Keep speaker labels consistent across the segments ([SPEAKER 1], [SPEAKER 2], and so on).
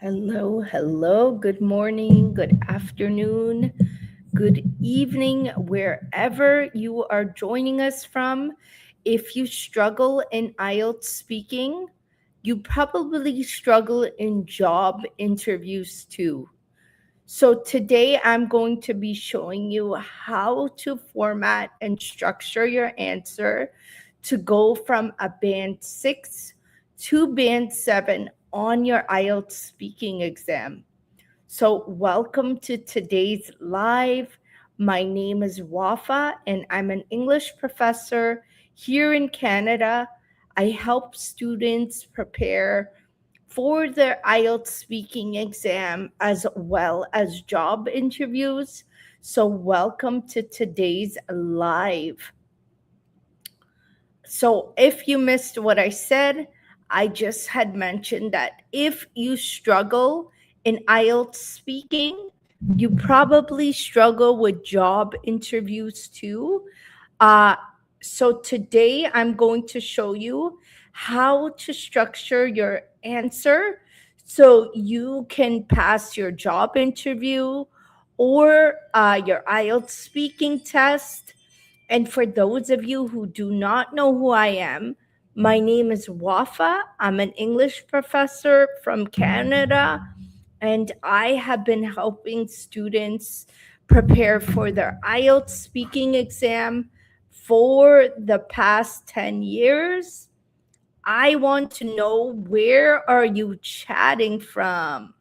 [SPEAKER 1] Hello, hello. Good morning, good afternoon, good evening, wherever you are joining us from. If you struggle in IELTS speaking, you probably struggle in job interviews too. So today I'm going to be showing you how to format and structure your answer to go from a band 6 to band 7 on your IELTS speaking exam. So welcome to today's live. My name is Wafa and I'm an English professor here in Canada. I help students prepare for their IELTS speaking exam as well as job interviews. So, welcome to today's live. So, if you missed what I said, I just had mentioned that if you struggle in IELTS speaking, you probably struggle with job interviews too. Uh, so today I'm going to show you how to structure your answer so you can pass your job interview or your IELTS speaking test. And for those of you who do not know who I am, my name is Wafa. I'm an English professor from Canada, and I have been helping students prepare for their IELTS speaking exam for the past 10 years. I want to know, where are you chatting from?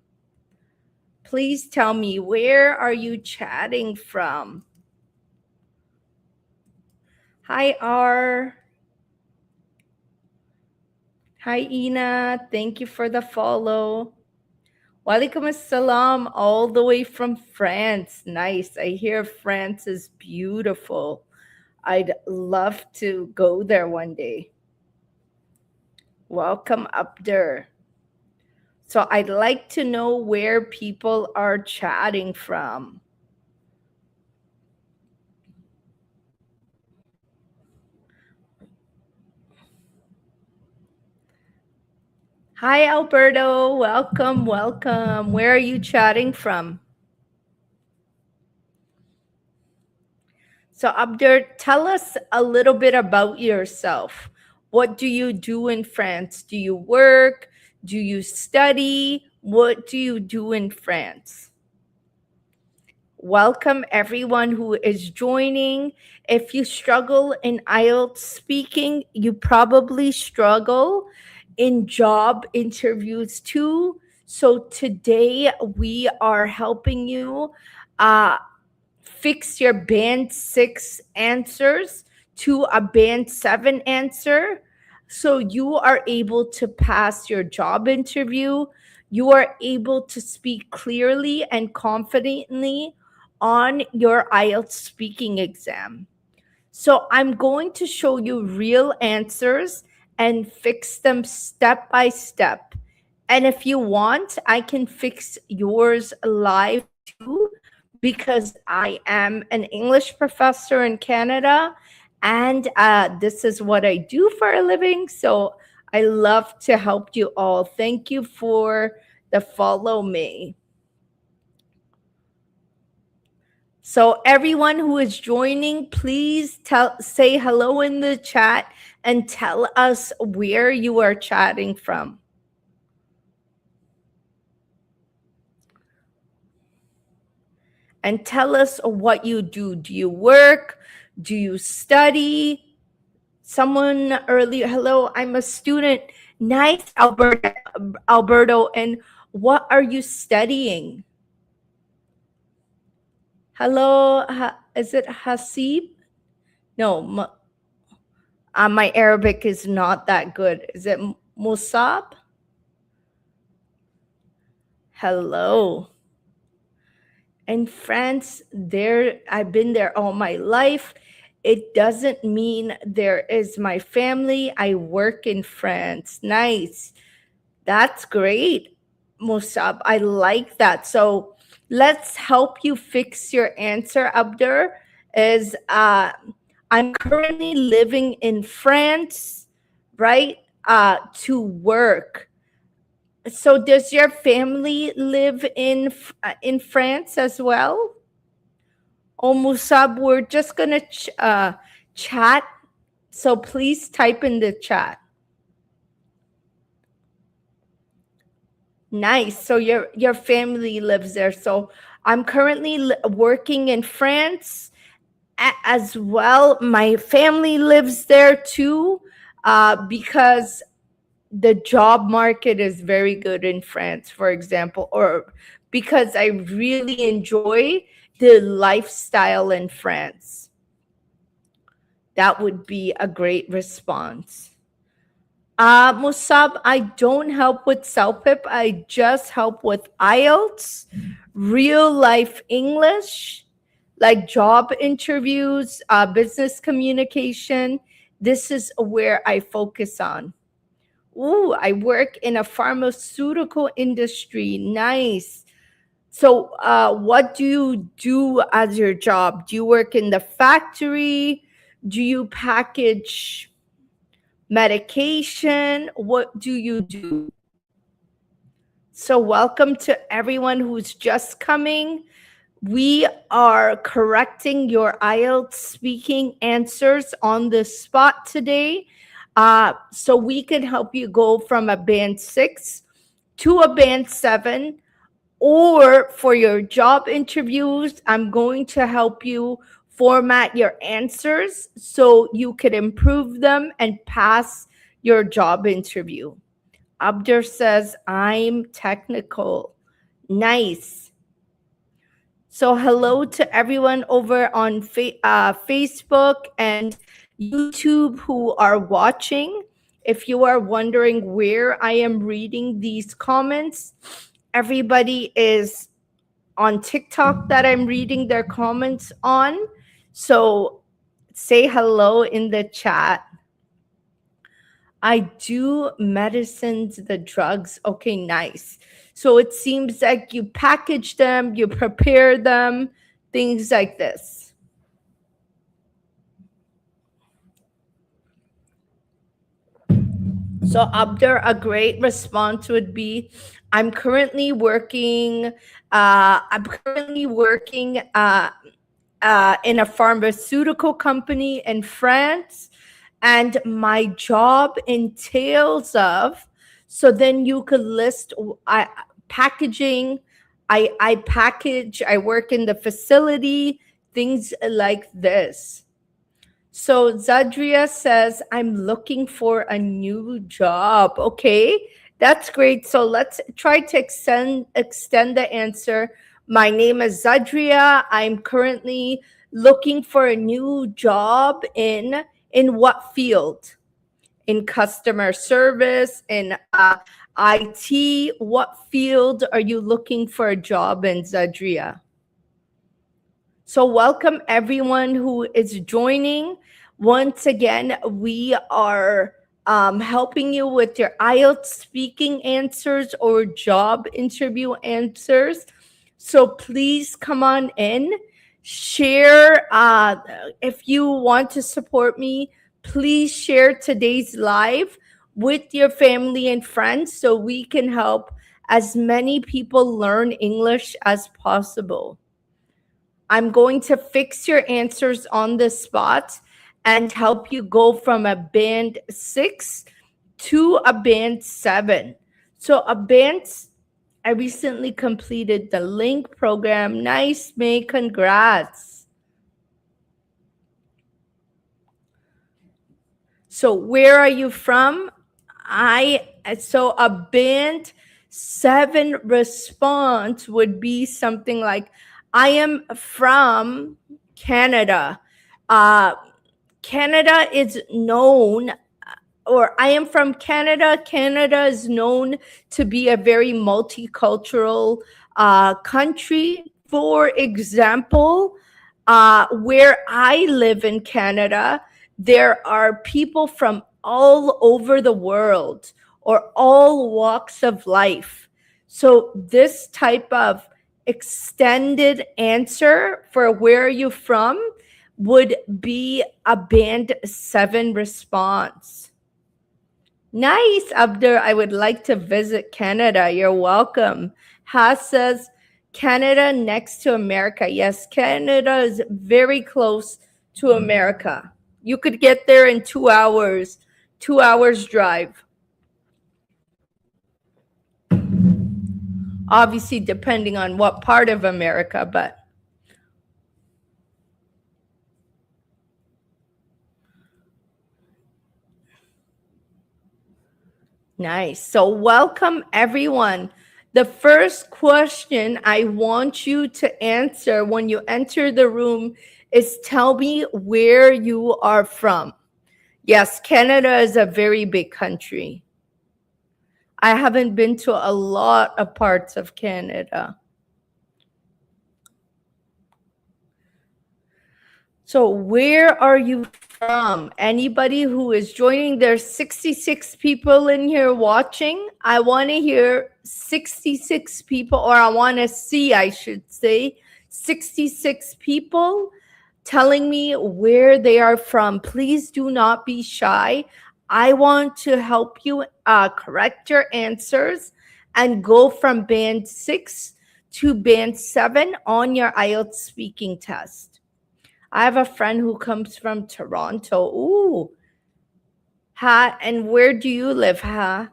[SPEAKER 1] Please tell me, where are you chatting from? Hi, R. Hi, Ina. Thank you for the follow. Walaikum assalam, all the way from France. Nice. I hear France is beautiful. I'd love to go there one day. Welcome up there. So I'd like to know where people are chatting from. Hi, Alberto. Welcome, welcome. Where are you chatting from? So, Abdur, tell us a little bit about yourself. What do you do in France? Do you work? Do you study? What do you do in France? Welcome everyone who is joining. If you struggle in IELTS speaking, you probably struggle in job interviews too. So today we are helping you fix your band 6 answers to a band 7 answer, so you are able to pass your job interview. You are able to speak clearly and confidently on your IELTS speaking exam. So I'm going to show you real answers and fix them step by step. And if you want, I can fix yours live too, because I am an English professor in Canada, and this is what I do for a living. So I love to help you all. Thank you for the follow me. So everyone who is joining, please say hello in the chat and tell us where you are chatting from. And tell us what you do. Do you work? Do you study? Someone earlier, hello, I'm a student. Nice, Alberto. And what are you studying? Hello, is it Hasib? No, my Arabic is not that good. Is it Musab? Hello. In France, I've been there all my life. It doesn't mean there is my family. I work in France. Nice. That's great, Musab. I like that. So let's help you fix your answer, Abdur. Is I'm currently living in France, right? To work. So does your family live in France as well? Oh, Musab, we're just gonna chat. So please type in the chat. Nice. So your family lives there. So I'm currently working in France as well. My family lives there too, because the job market is very good in France, for example, or because I really enjoy the lifestyle in France. That would be a great response. Musab, I don't help with CELPIP. I just help with IELTS, real life English, like job interviews, business communication. This is where I focus on. Ooh, I work in a pharmaceutical industry. Nice. So, what do you do as your job? Do you work in the factory? Do you package medication? What do you do? So, welcome to everyone who's just coming. We are correcting your IELTS speaking answers on the spot today. So we can help you go from a band 6 to a band 7, or for your job interviews, I'm going to help you format your answers so you could improve them and pass your job interview. Abdur says, I'm technical. Nice. So hello to everyone over on Facebook and YouTube who are watching. If you are wondering where I am reading these comments, everybody is on TikTok that I'm reading their comments on. So say hello in the chat. I do medicines, the drugs. Okay, nice. So it seems like you package them, you prepare them, things like this. So Abdur, a great response would be, I'm currently working. I'm currently working in a pharmaceutical company in France, and my job entails of. So then you could list packaging. I package. I work in the facility. Things like this. So Zadria says, I'm looking for a new job. Okay, that's great. So let's try to extend the answer. My name is Zadria. I'm currently looking for a new job in what field? In customer service, in IT. What field are you looking for a job in, Zadria? So welcome everyone who is joining. Once again, we are helping you with your IELTS speaking answers or job interview answers. So please come on in, share. If you want to support me, please share today's live with your family and friends so we can help as many people learn English as possible. I'm going to fix your answers on the spot and help you go from a band 6 to a band 7. So I recently completed the Link program. Nice, May, congrats. So where are you from? So a band 7 response would be something like, I am from Canada. Canada is known, or I am from Canada. Canada is known to be a very multicultural country. For example, where I live in Canada, there are people from all over the world or all walks of life. So this type of extended answer for where are you from would be a band 7 response. Nice, Abdur. I would like to visit Canada. You're welcome. Haas says, Canada next to America. Yes, Canada is very close to America. You could get there in 2 hours, 2 hours drive. Obviously, depending on what part of America, but nice. So, welcome everyone. The first question I want you to answer when you enter the room is tell me where you are from. Yes, Canada is a very big country. I haven't been to a lot of parts of Canada. So, where are you from? Anybody who is joining, there's 66 people in here watching. I want to hear 66 people, or I want to see, I should say, 66 people telling me where they are from. Please do not be shy. I want to help you correct your answers and go from band 6 to band 7 on your IELTS speaking test. I have a friend who comes from Toronto. Ooh. Ha, and where do you live, Ha?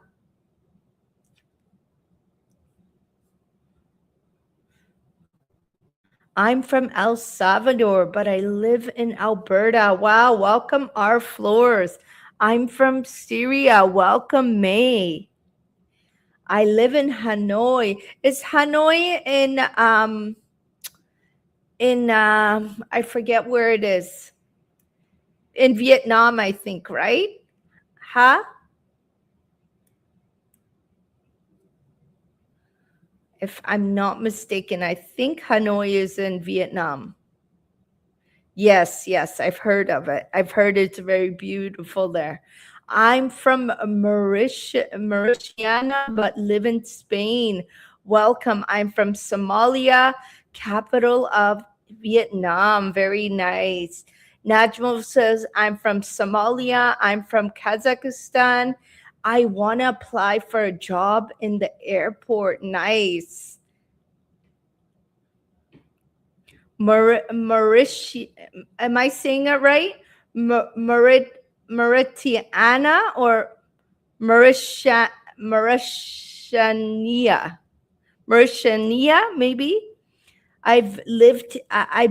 [SPEAKER 1] I'm from El Salvador, but I live in Alberta. Wow, welcome our floors. I'm from Syria. Welcome May. I live in Hanoi. Is Hanoi in I forget where it is. In Vietnam, I think, right? Huh? If I'm not mistaken, I think Hanoi is in Vietnam. Yes, yes, I've heard of it. I've heard it's very beautiful there. I'm from Mauritiana, but live in Spain. Welcome. I'm from Somalia, capital of Vietnam. Very nice. Najmo says, I'm from Somalia. I'm from Kazakhstan. I want to apply for a job in the airport. Nice. Mauritia, am I saying it right? Mauritiana or Mauritania? Mauritania, maybe? I've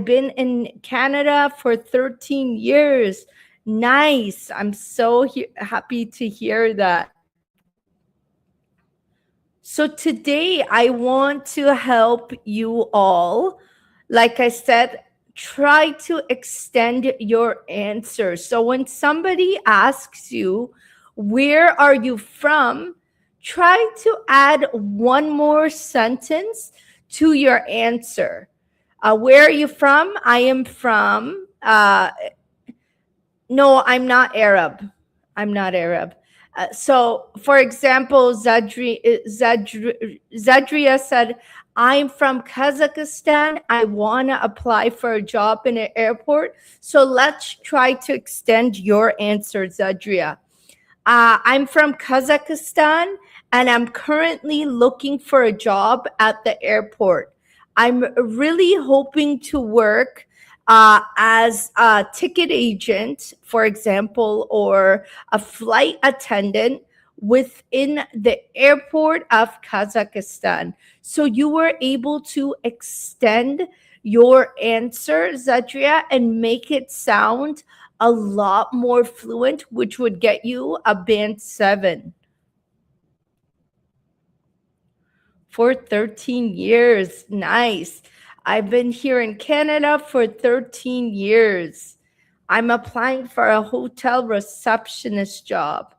[SPEAKER 1] been in Canada for 13 years. Nice. I'm so happy to hear that. So today I want to help you all. Like I said, try to extend your answer. So when somebody asks you, where are you from? Try to add one more sentence to your answer. Where are you from? I am from, no, I'm not Arab. I'm not Arab. So, for example, Zadria said, I'm from Kazakhstan. I want to apply for a job in an airport. So let's try to extend your answer, Zadria. I'm from Kazakhstan and I'm currently looking for a job at the airport. I'm really hoping to work as a ticket agent, for example, or a flight attendant within the airport of Kazakhstan. So you were able to extend your answer, Zadria, and make it sound a lot more fluent, which would get you a band 7 for 13 years. Nice. I've been here in Canada for 13 years. I'm applying for a hotel receptionist job.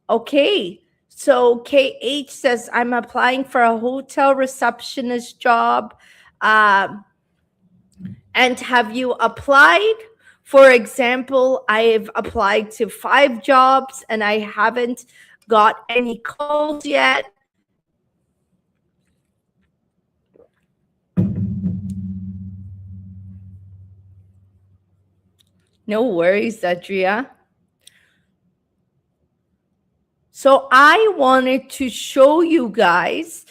[SPEAKER 1] Okay. So KH says, I'm applying for a hotel receptionist job. And have you applied? For example, I've applied to 5 jobs and I haven't got any calls yet. No worries, Adria. So I wanted to show you guys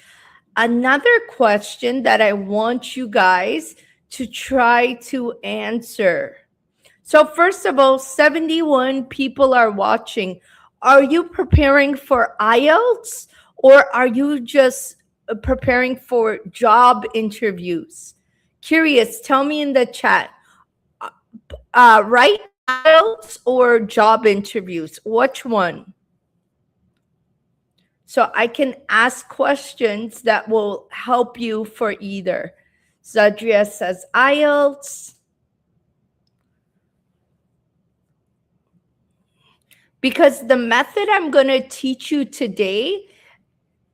[SPEAKER 1] another question that I want you guys to try to answer. So, first of all, 71 people are watching. Are you preparing for IELTS or are you just preparing for job interviews? Curious, tell me in the chat. Right? IELTS or job interviews? Which one? So I can ask questions that will help you for either. Zadria says IELTS. Because the method I'm going to teach you today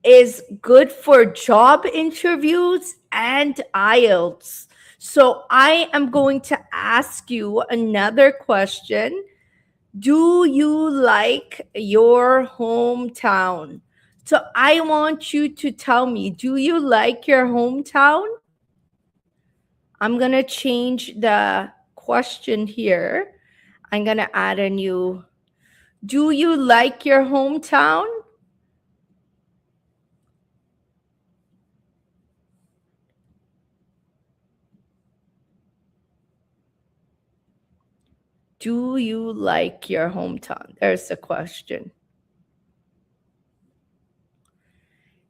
[SPEAKER 1] is good for job interviews and IELTS. So I am going to ask you another question. Do you like your hometown? So I want you to tell me, do you like your hometown? I'm going to change the question here. I'm going to add a new. Do you like your hometown? Do you like your hometown? There's the question.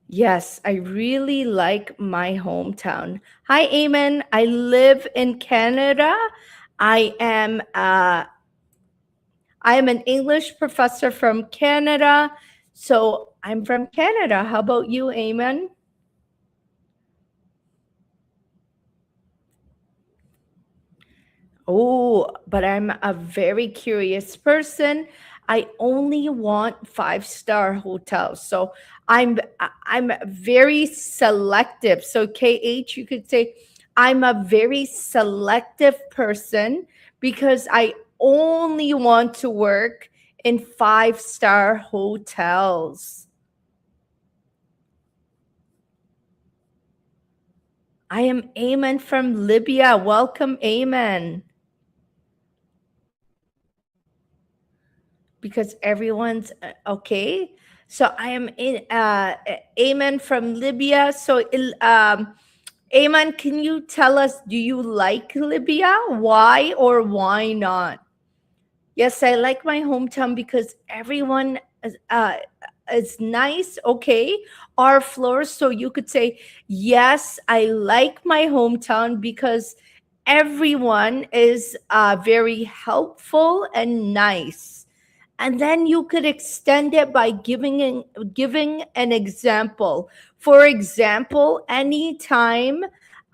[SPEAKER 1] Yes, I really like my hometown. Hi, Eamon. I live in Canada. I am an English professor from Canada. So I'm from Canada. How about you, Eamon? Oh, but I'm a very curious person. I only want five-star hotels. So I'm very selective. So KH, you could say I'm a very selective person because I only want to work in five-star hotels. I am Ayman from Libya. Welcome, Ayman. Because everyone's okay. So I am in Ayman from Libya. So Ayman, can you tell us, do you like Libya? Why or why not? Yes, I like my hometown because everyone is nice. Okay, our floors. So you could say, yes, I like my hometown because everyone is very helpful and nice. And then you could extend it by giving an example. For example, anytime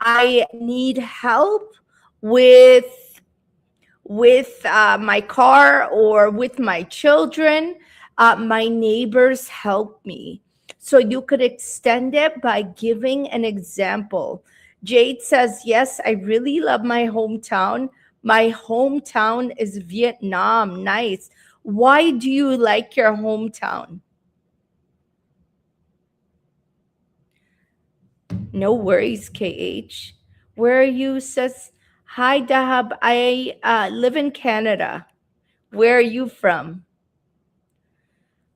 [SPEAKER 1] I need help with my car or with my children, my neighbors help me. So you could extend it by giving an example. Jade says, yes, I really love my hometown. My hometown is Vietnam. Nice. Why do you like your hometown? No worries, KH. Where are you? Says, hi, Dahab. I live in Canada. Where are you from?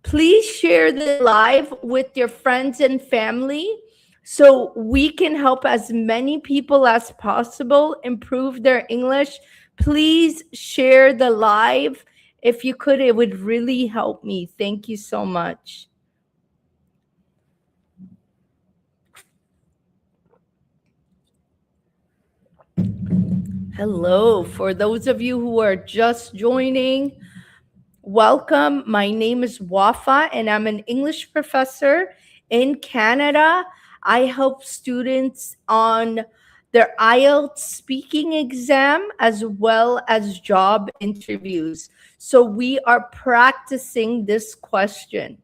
[SPEAKER 1] Please share the live with your friends and family so we can help as many people as possible improve their English. Please share the live. If you could, it would really help me. Thank you so much. Hello. For those of you who are just joining, welcome. My name is Wafa, and I'm an English professor in Canada. I help students on their IELTS speaking exam as well as job interviews. So we are practicing this question.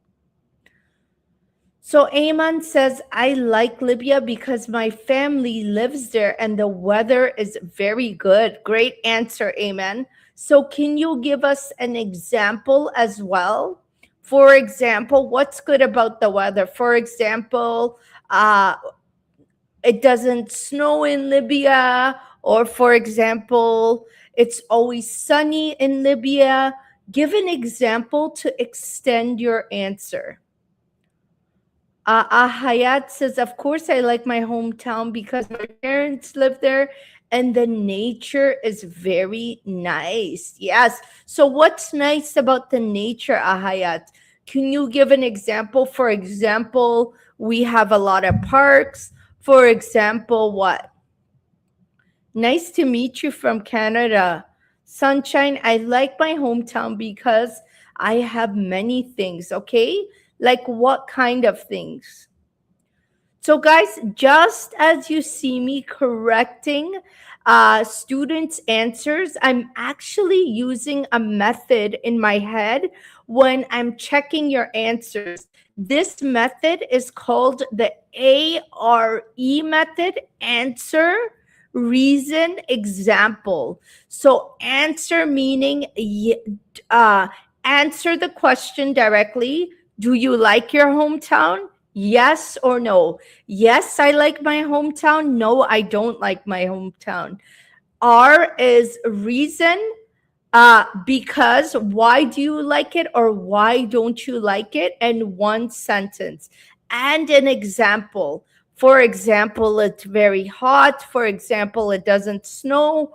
[SPEAKER 1] So Ayman says, I like Libya because my family lives there and the weather is very good. Great answer, Ayman. So can you give us an example as well? For example, what's good about the weather? For example, it doesn't snow in Libya, or for example, it's always sunny in Libya. Give an example to extend your answer. Hayat says, of course, I like my hometown because my parents live there and the nature is very nice. Yes. So, what's nice about the nature, Ahayat? Can you give an example? For example, we have a lot of parks. For example, what? Nice to meet you from Canada. Sunshine, I like my hometown because I have many things, okay? Like what kind of things? So, guys, just as you see me correcting students' answers, I'm actually using a method in my head when I'm checking your answers. This method is called the ARE method: answer, reason, example. So, answer meaning answer the question directly. Do you like your hometown? Yes or no? Yes, I like my hometown. No, I don't like my hometown. R is reason. Because why do you like it or why don't you like it? And one sentence. And an example. For example, it's very hot. For example, it doesn't snow.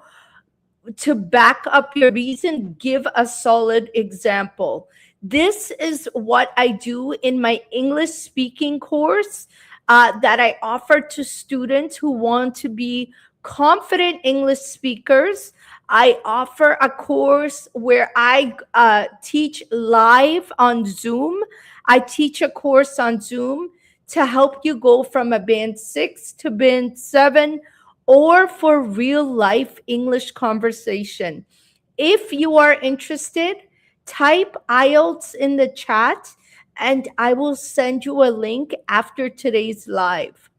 [SPEAKER 1] To back up your reason, give a solid example. This is what I do in my English speaking course that I offer to students who want to be confident English speakers. I offer a course where I teach live on Zoom. I teach a course on Zoom to help you go from a band 6 to band 7, or for real life English conversation. If you are interested, type IELTS in the chat and I will send you a link after today's live.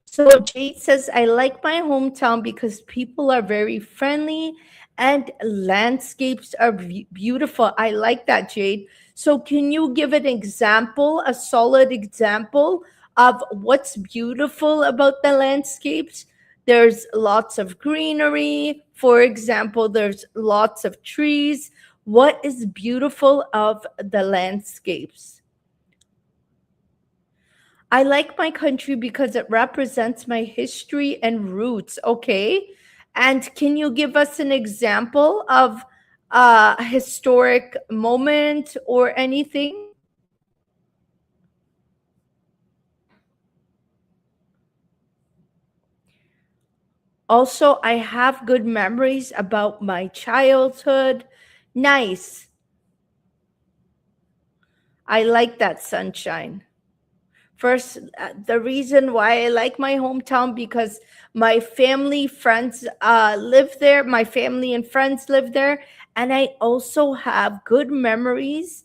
[SPEAKER 1] So Jade says, I like my hometown because people are very friendly and landscapes are beautiful. I like that, Jade. So can you give an example, a solid example of what's beautiful about the landscapes? There's lots of greenery. For example, there's lots of trees. What is beautiful of the landscapes? I like my country because it represents my history and roots. Okay. And can you give us an example of a historic moment or anything? Also, I have good memories about my childhood. Nice. I like that, Sunshine. First, the reason why I like my hometown because my family, friends live there. My family and friends live there, and I also have good memories,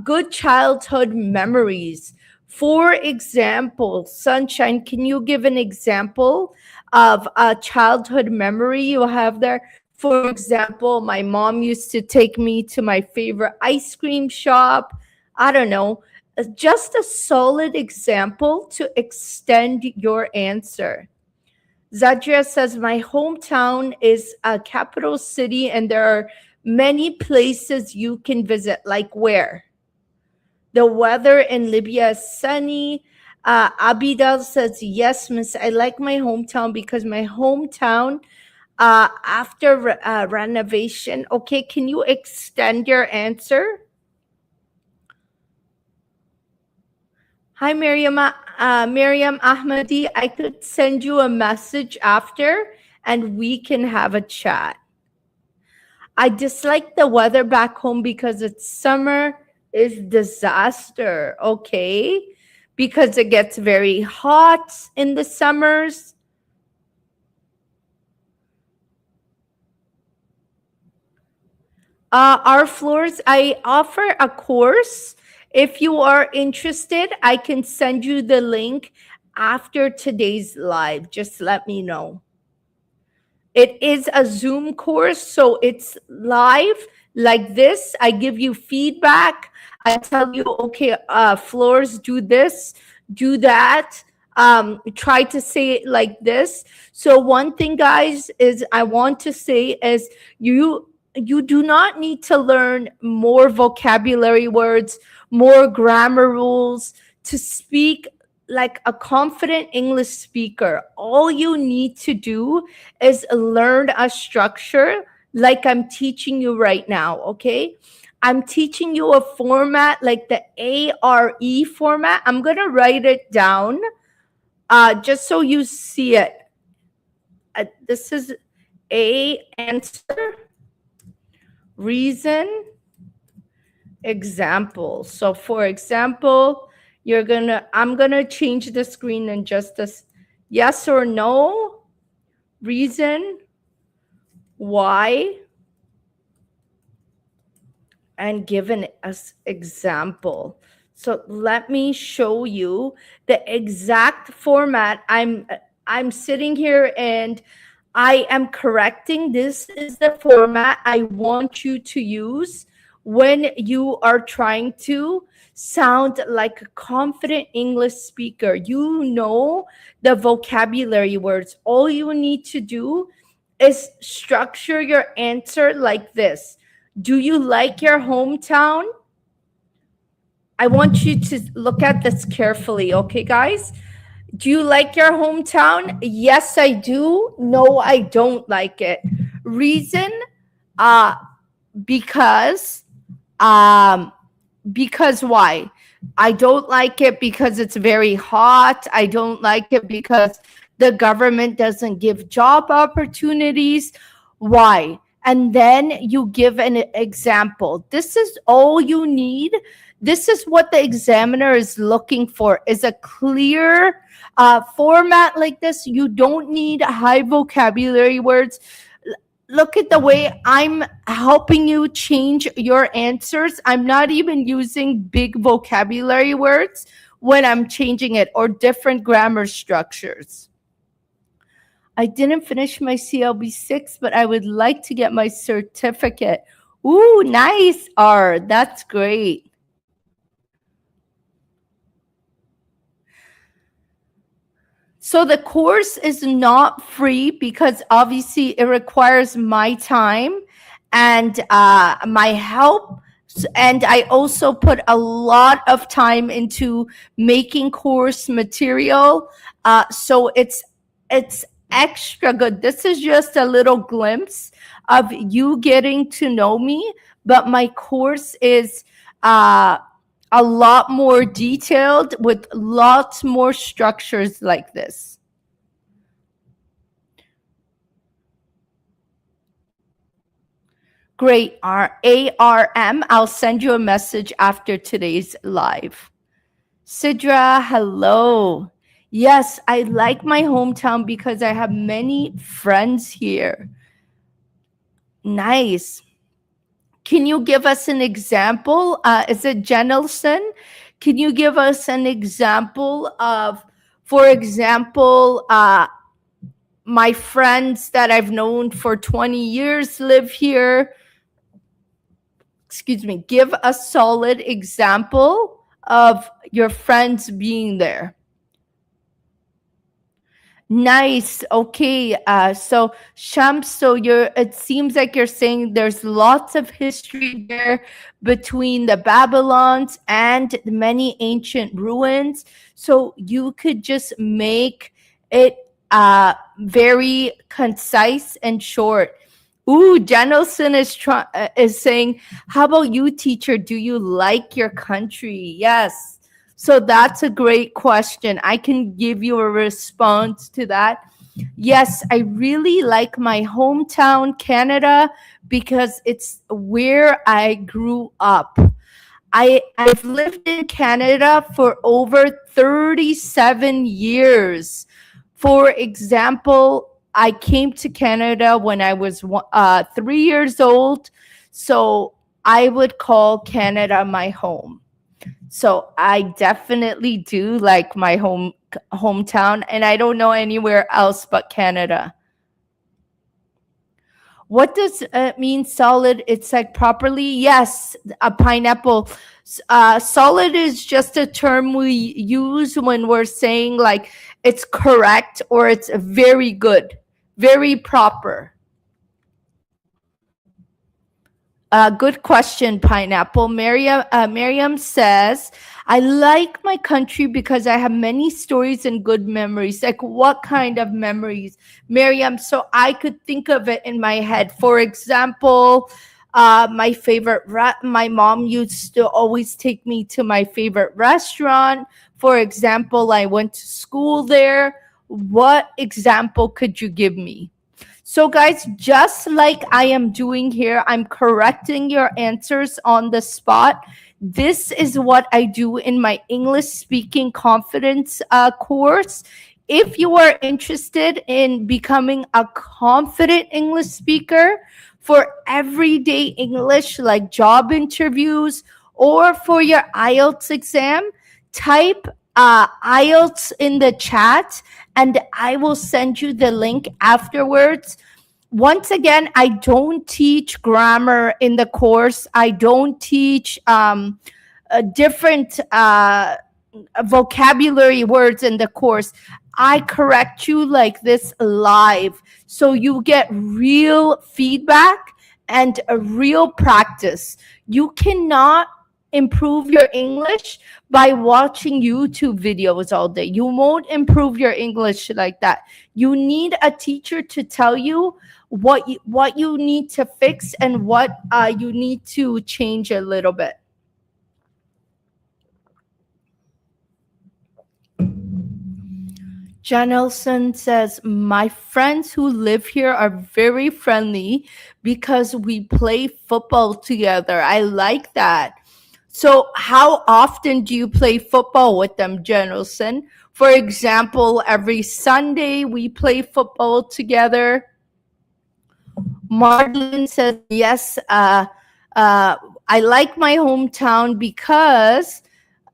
[SPEAKER 1] good childhood memories. For example, Sunshine, can you give an example of a childhood memory you have there? For example, my mom used to take me to my favorite ice cream shop. I don't know, just a solid example to extend your answer. Zadria says, my hometown is a capital city and there are many places you can visit. Like where? The weather in Libya is sunny. Abidal says, yes, miss, I like my hometown because my hometown, after renovation. Okay, can you extend your answer? Hi, Miriam Ahmadi. I could send you a message after and we can have a chat. I dislike the weather back home because it's summer is disaster, okay? Because it gets very hot in the summers. Our floors, I offer a course. If you are interested, I can send you the link after today's live. Just let me know. It is a Zoom course, so it's live like this. I give you feedback. I tell you, okay, floors, do this, do that. Try to say it like this. So one thing, guys, is I want to say is You do not need to learn more vocabulary words, more grammar rules to speak like a confident English speaker. All you need to do is learn a structure like I'm teaching you right now, okay? I'm teaching you a format like the ARE format. I'm going to write it down just so you see it. This is A, answer, reason, example. So for example, I'm gonna change the screen in just this. Yes or no, reason, why, and give an example. So let me show you the exact format. I'm sitting here and I am correcting. This is the format I want you to use when you are trying to sound like a confident English speaker. You know the vocabulary words. All you need to do is structure your answer like this. Do you like your hometown? I want you to look at this carefully, okay, guys? Do you like your hometown? Yes, I do. No, I don't like it. Reason, uh, because, um, because why? I don't like it because it's very hot. I don't like it because the government doesn't give job opportunities. Why? And then you give an example. This is all you need. This is what the examiner is looking for, is a clear format like this. You don't need high vocabulary words. Look at the way I'm helping you change your answers. I'm not even using big vocabulary words when I'm changing it, or different grammar structures. I didn't finish my CLB6, but I would like to get my certificate. Ooh, nice, R. That's great. So the course is not free because obviously it requires my time and my help. And I also put a lot of time into making course material. So it's extra good. This is just a little glimpse of you getting to know me, but my course is a lot more detailed with lots more structures like this. Great, ARM. I'll send you a message after today's live. Sidra, hello. Yes, I like my hometown because I have many friends here. Nice. Can you give us an example? Is it Jenelson? Can you give us an example of, for example, my friends that I've known for 20 years live here? Excuse me. Give a solid example of your friends being there. Nice. Okay. So Shams, so it seems like you're saying there's lots of history there between the Babylons and many ancient ruins. So you could just make it very concise and short. Ooh, Janelson is saying, how about you, teacher? Do you like your country? Yes. So that's a great question. I can give you a response to that. Yes, I really like my hometown, Canada, because it's where I grew up. I've lived in Canada for over 37 years. For example, I came to Canada when I was 3 years old. So I would call Canada my home. So I definitely do like my hometown, and I don't know anywhere else but Canada. What does it mean solid? It's like properly? Yes, a pineapple. Solid is just a term we use when we're saying like it's correct or it's very good, very proper. Good question, Pineapple. Miriam says, I like my country because I have many stories and good memories. Like, what kind of memories, Miriam? So I could think of it in my head. For example, my mom used to always take me to my favorite restaurant. For example, I went to school there. What example could you give me? So, guys, just like I am doing here, I'm correcting your answers on the spot. This is what I do in my English speaking confidence course. If you are interested in becoming a confident English speaker for everyday English, like job interviews or for your IELTS exam, type IELTS in the chat and I will send you the link afterwards. Once again, I don't teach grammar in the course. I don't teach different vocabulary words in the course. I correct you like this live. So you get real feedback and a real practice. You cannot improve your English by watching YouTube videos all day. You won't improve your English like that. You need a teacher to tell you what you need to fix and what you need to change a little bit. Janelson says, my friends who live here are very friendly because we play football together. I like that. So how often do you play football with them, Janelson? For example, every Sunday we play football together. Marlene says, yes, I like my hometown because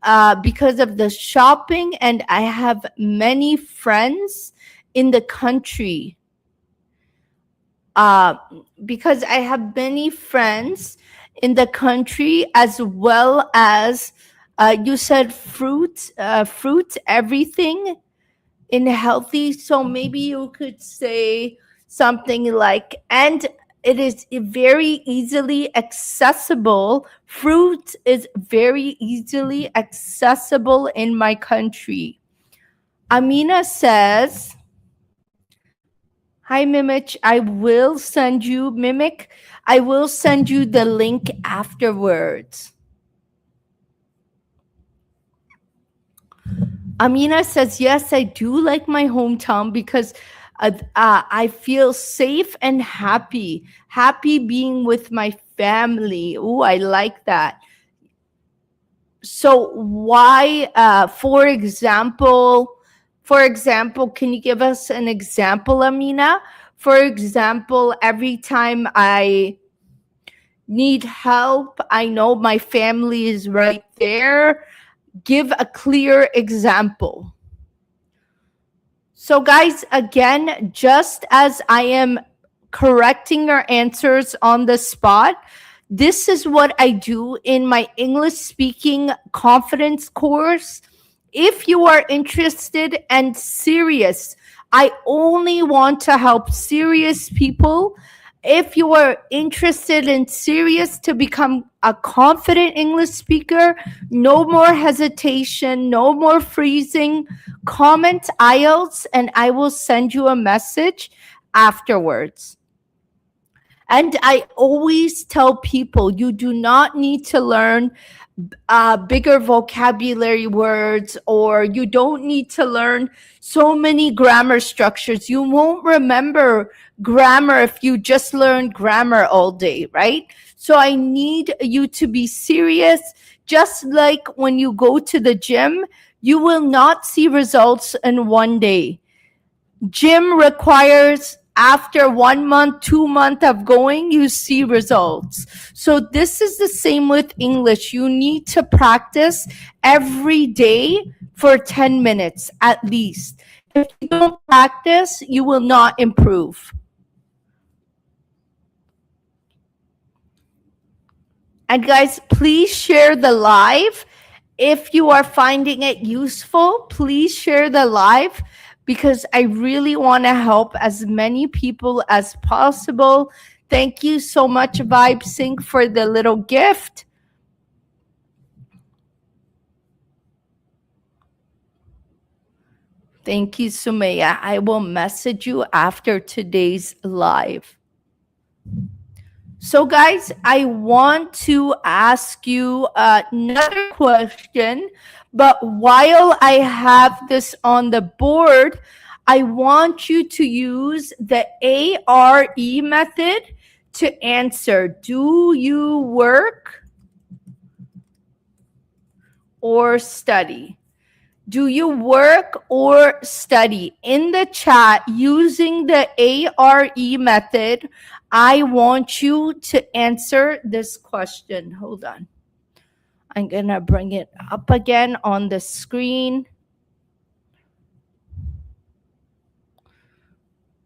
[SPEAKER 1] of the shopping and I have many friends in the country. Because I have many friends in the country as well as you said fruit, everything in healthy. So maybe you could say something like, and it is very easily accessible. Fruit is very easily accessible in my country. Amina says, hi, Mimic. I will send you the link afterwards. Amina says, yes, I do like my hometown because I feel safe and happy being with my family. Oh, I like that. So why, for example, can you give us an example, Amina? For example, every time I need help, I know my family is right there. Give a clear example. So guys, again, just as I am correcting your answers on the spot, this is what I do in my English speaking confidence course. If you are interested and serious, I only want to help serious people. If you are interested and serious to become a confident English speaker, no more hesitation, no more freezing. Comment IELTS and I will send you a message afterwards. And I always tell people you do not need to learn bigger vocabulary words, or you don't need to learn so many grammar structures. You won't remember grammar if you just learn grammar all day, right? So I need you to be serious. Just like when you go to the gym, you will not see results in one day. Gym requires after 1 month, 2 months of going, you see results. So this is the same with English. You need to practice every day for 10 minutes at least. If you don't practice, you will not improve. And guys, please share the live. If you are finding it useful, please share the live because I really want to help as many people as possible Thank you so much, Vibe Sync, for the little gift. Thank you, Sumaya. I will message you after today's live. So, guys, I want to ask you another question, but while I have this on the board, I want you to use the ARE method to answer. Do you work or study? Do you work or study? In the chat, using the ARE method, I want you to answer this question. Hold on. I'm going to bring it up again on the screen.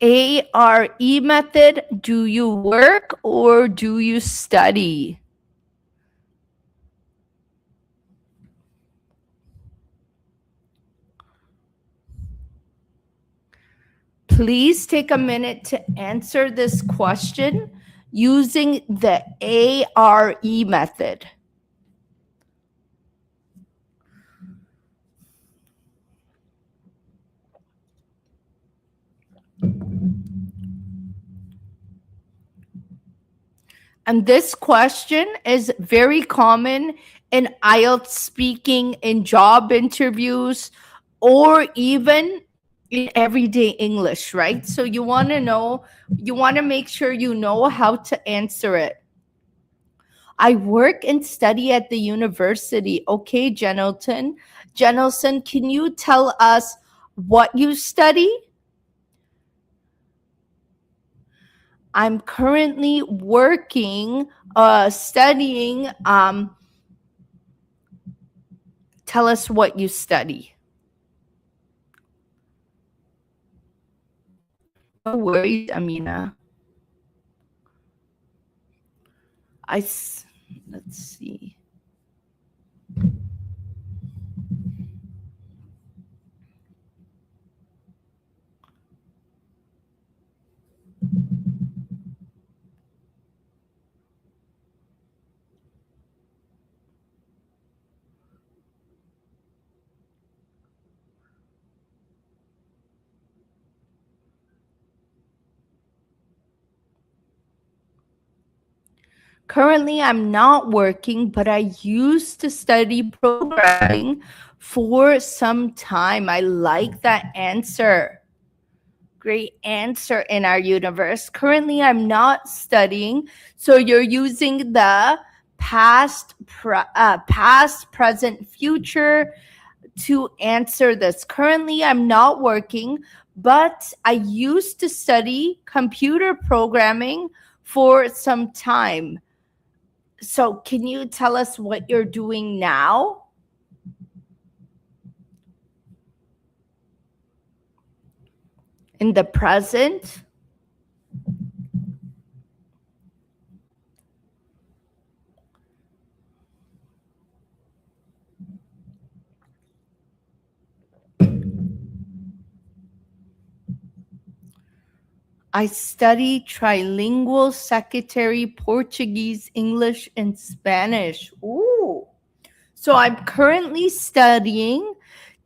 [SPEAKER 1] ARE method, do you work or do you study? Please take a minute to answer this question using the ARE method. And this question is very common in IELTS speaking, in job interviews, or even in everyday English, right? So you want to make sure you know how to answer it. I work and study at the university. Okay, Jenelton. Jenelson, can you tell us what you study? I'm currently working, studying. Tell us what you study. No worries, Amina. Let's see. Currently, I'm not working, but I used to study programming for some time. I like that answer. Great answer in our universe. Currently, I'm not studying. So you're using the past, present, future to answer this. Currently, I'm not working, but I used to study computer programming for some time. So can you tell us what you're doing now? In the present? I study trilingual secretary, Portuguese, English, and Spanish. Ooh. So I'm currently studying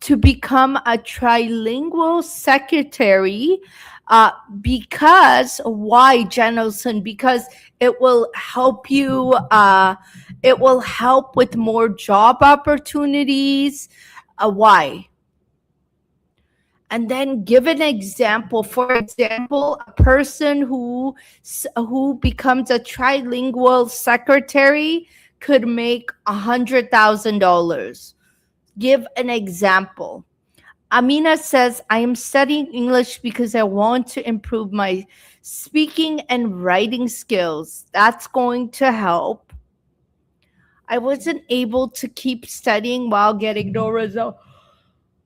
[SPEAKER 1] to become a trilingual secretary. Because why, Jenelson? Because it will help you. It will help with more job opportunities. Why? And then give an example. For example, a person who becomes a trilingual secretary could make $100,000. Give an example. Amina says, I am studying English because I want to improve my speaking and writing skills. That's going to help. I wasn't able to keep studying while getting no result,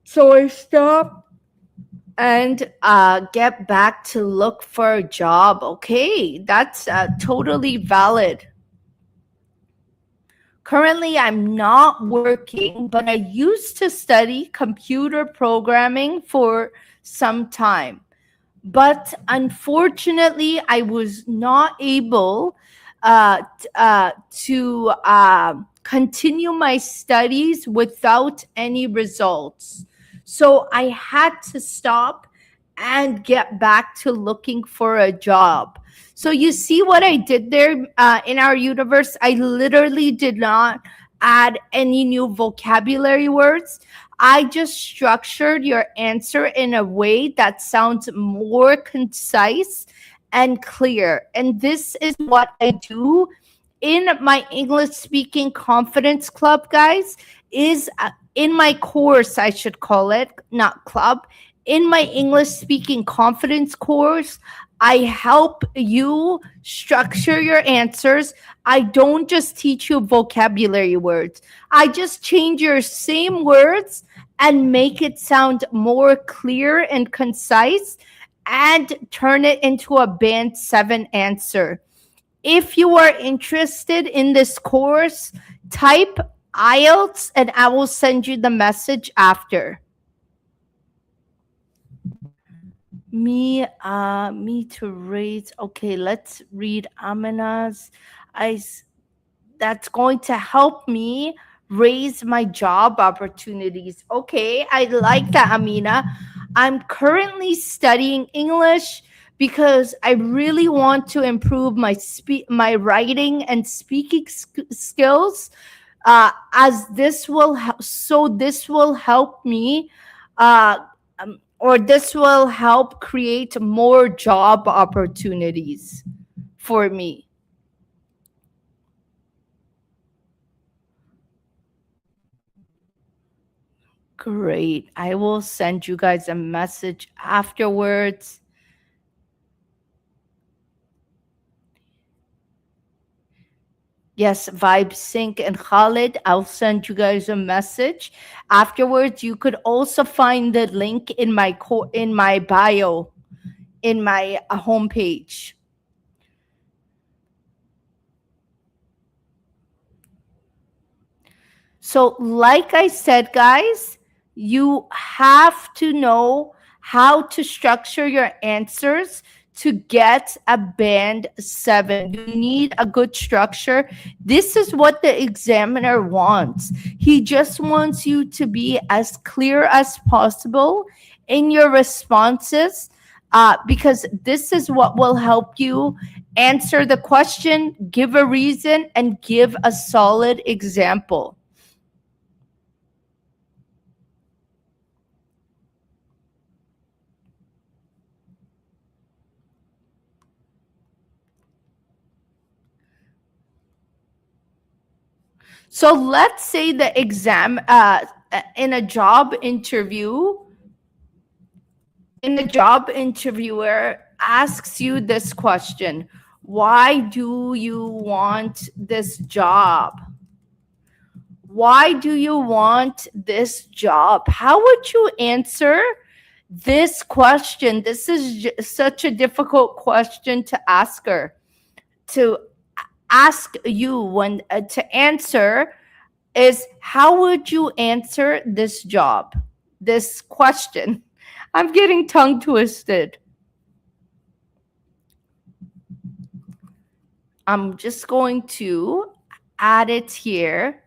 [SPEAKER 1] so I stopped and get back to look for a job. Okay, that's totally valid. Currently, I'm not working, but I used to study computer programming for some time. but unfortunately I was not able to continue my studies without any results. So I had to stop and get back to looking for a job. So you see what I did there in our universe? I literally did not add any new vocabulary words. I just structured your answer in a way that sounds more concise and clear. And this is what I do in my English speaking confidence club, guys, is in my course, I should call it, not club. In my English speaking confidence course, I help you structure your answers. I don't just teach you vocabulary words. I just change your same words and make it sound more clear and concise and turn it into a band 7 answer. If you are interested in this course, type IELTS and I will send you the message after. Me to raise. Okay, let's read Amina's. That's going to help me raise my job opportunities. Okay, I like that, Amina. I'm currently studying English because I really want to improve my writing and speaking skills. As this will this will help me, or this will help create more job opportunities for me. Great. I will send you guys a message afterwards. Yes, Vibe Sync and Khalid, I'll send you guys a message afterwards. You could also find the link in my bio, in my homepage. So, like I said, guys, you have to know how to structure your answers to get a band 7. You need a good structure. This is what the examiner wants. He just wants you to be as clear as possible in your responses, because this is what will help you answer the question, give a reason, and give a solid example. So let's say the exam in a job interview, the job interviewer asks you this question: why do you want this job? Why do you want this job? How would you answer this question? This is such a difficult question to ask her, to ask you when to answer is how would you answer this job, this question? I'm getting tongue twisted. I'm just going to add it here.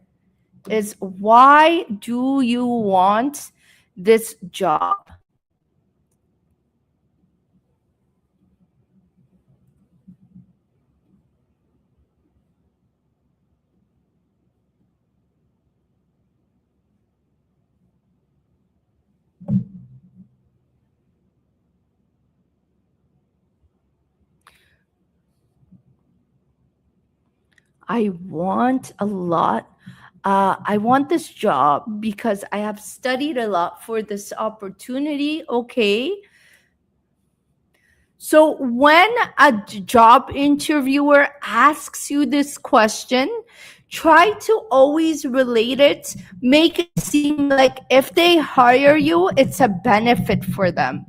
[SPEAKER 1] Is why do you want this job? I want a lot. I want this job because I have studied a lot for this opportunity. Okay. So when a job interviewer asks you this question, try to always relate it, make it seem like if they hire you, it's a benefit for them.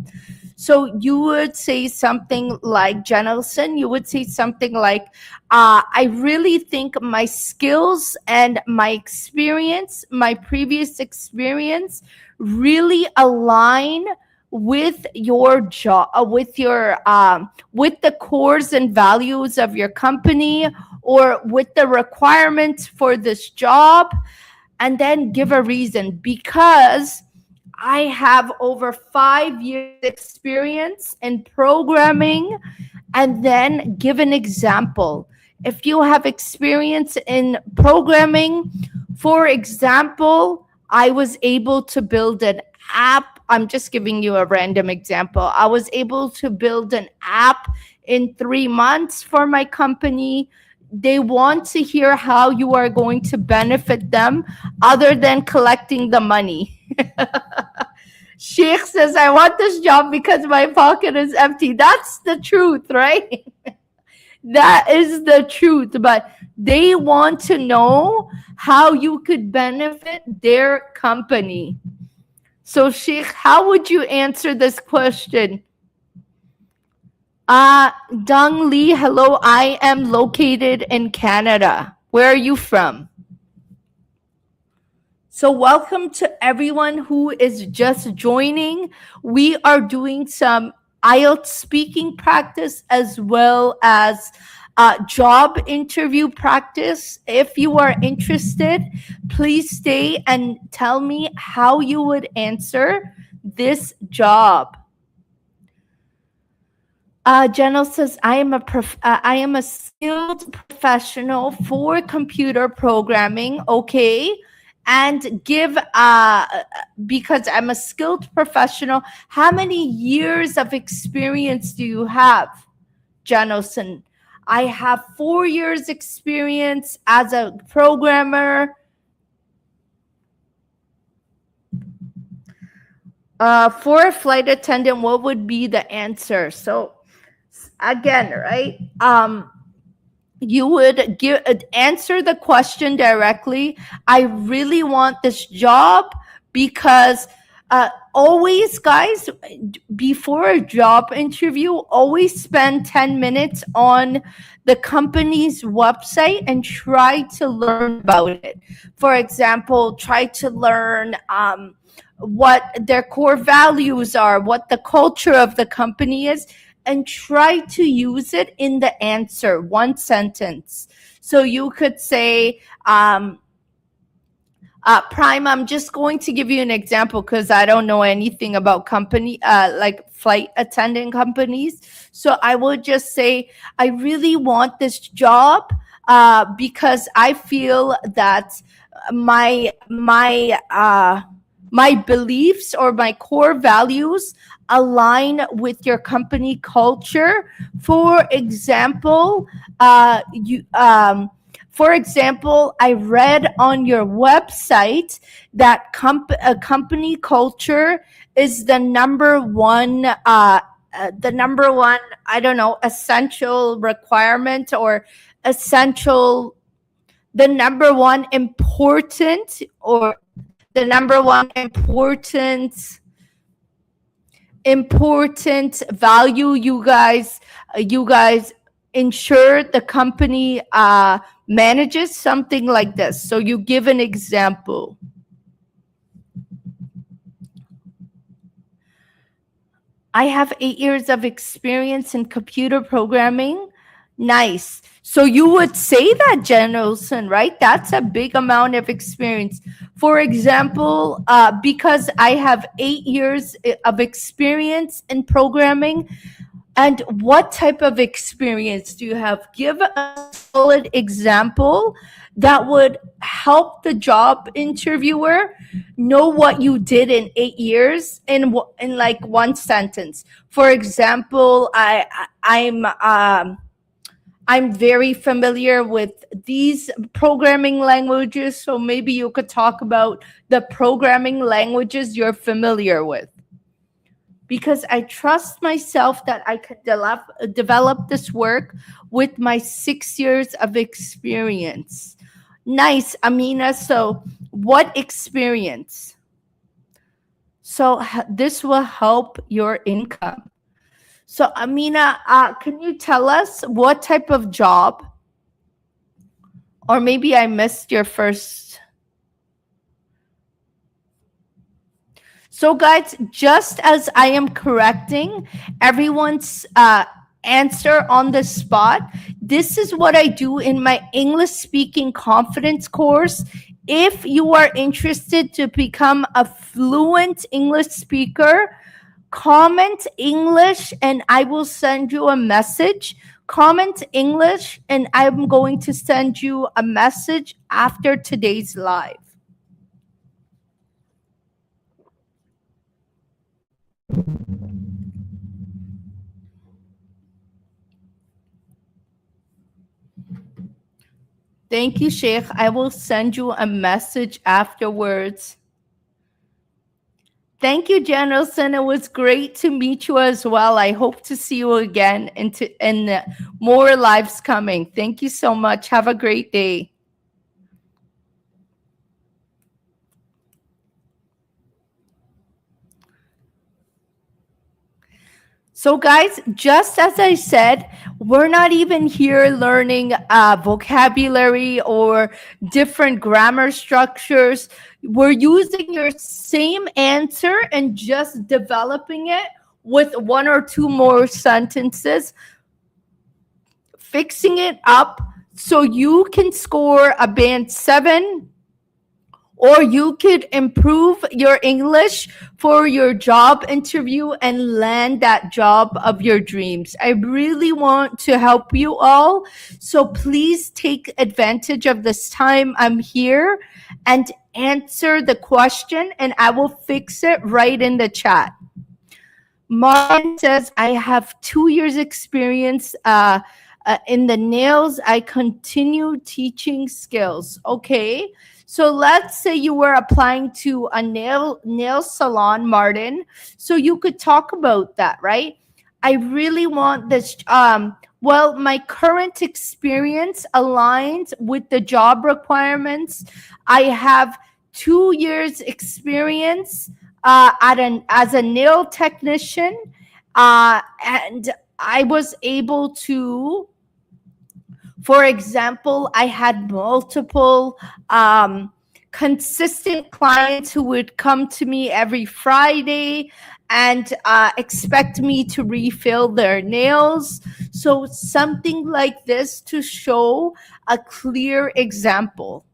[SPEAKER 1] So you would say something like, Jenelson, you would say something like, I really think my skills and my experience, my previous experience, really align with your job, with the cores and values of your company, or with the requirements for this job, and then give a reason. Because I have over 5 years experience in programming, and then give an example. If you have experience in programming, for example, I was able to build an app. I'm just giving you a random example. I was able to build an app in 3 months for my company. They want to hear how you are going to benefit them other than collecting the money. Sheikh says, I want this job because my pocket is empty. That's the truth, right? That is the truth. But they want to know how you could benefit their company. So, Sheikh, how would you answer this question? Dong Lee, hello. I am located in Canada. Where are you from? So, welcome to everyone who is just joining. We are doing some IELTS speaking practice as well as job interview practice. If you are interested, please stay and tell me how you would answer this job. Jenna says, I am a skilled professional for computer programming. Okay. And give, because I'm a skilled professional, how many years of experience do you have, Janoson? I have 4 years experience as a programmer. For a flight attendant, what would be the answer? So again, right? You would answer the question directly. I really want this job because always, guys, before a job interview, always spend 10 minutes on the company's website and try to learn about it. For example, try to learn what their core values are, what the culture of the company is, and try to use it in the answer, one sentence. So you could say, Prime, I'm just going to give you an example because I don't know anything about company, like flight attendant companies. So I would just say, I really want this job because I feel that my beliefs or my core values align with your company culture. For example, I read on your website that company culture is the number one, I don't know, essential requirement or essential, the number one important or the number one important value you guys ensure the company manages, something like this. So you give an example. I have 8 years of experience in computer programming. Nice. So you would say that, Jen Olson, right? That's a big amount of experience. For example, because I have 8 years of experience in programming. And what type of experience do you have? Give a solid example that would help the job interviewer know what you did in 8 years in like one sentence. For example, I'm very familiar with these programming languages, so maybe you could talk about the programming languages you're familiar with. Because I trust myself that I could develop this work with my 6 years of experience. Nice, Amina. So what experience? So this will help your income. So Amina, can you tell us what type of job? Or maybe I missed your first. So, guys, just as I am correcting everyone's answer on the spot, this is what I do in my English speaking confidence course. If you are interested to become a fluent English speaker, comment English and I will send you a message. Comment English and I'm going to send you a message after today's live. Thank you, Sheikh. I will send you a message afterwards. Thank you, Janelson. It was great to meet you as well. I hope to see you again and more lives coming. Thank you so much. Have a great day. So, guys, just as I said, we're not even here learning vocabulary or different grammar structures. We're using your same answer and just developing it with one or two more sentences, fixing it up so you can score a band 7, or you could improve your English for your job interview and land that job of your dreams. I really want to help you all. So please take advantage of this time I'm here and answer the question, and I will fix it right in the chat. Martin says, I have 2 years experience in the nails. I continue teaching skills. Okay. So let's say you were applying to a nail salon, Martin. So you could talk about that, right? I really want this. Well, my current experience aligns with the job requirements. I have 2 years experience as a nail technician, and I was able to, for example, I had multiple consistent clients who would come to me every Friday and expect me to refill their nails. So something like this to show a clear example.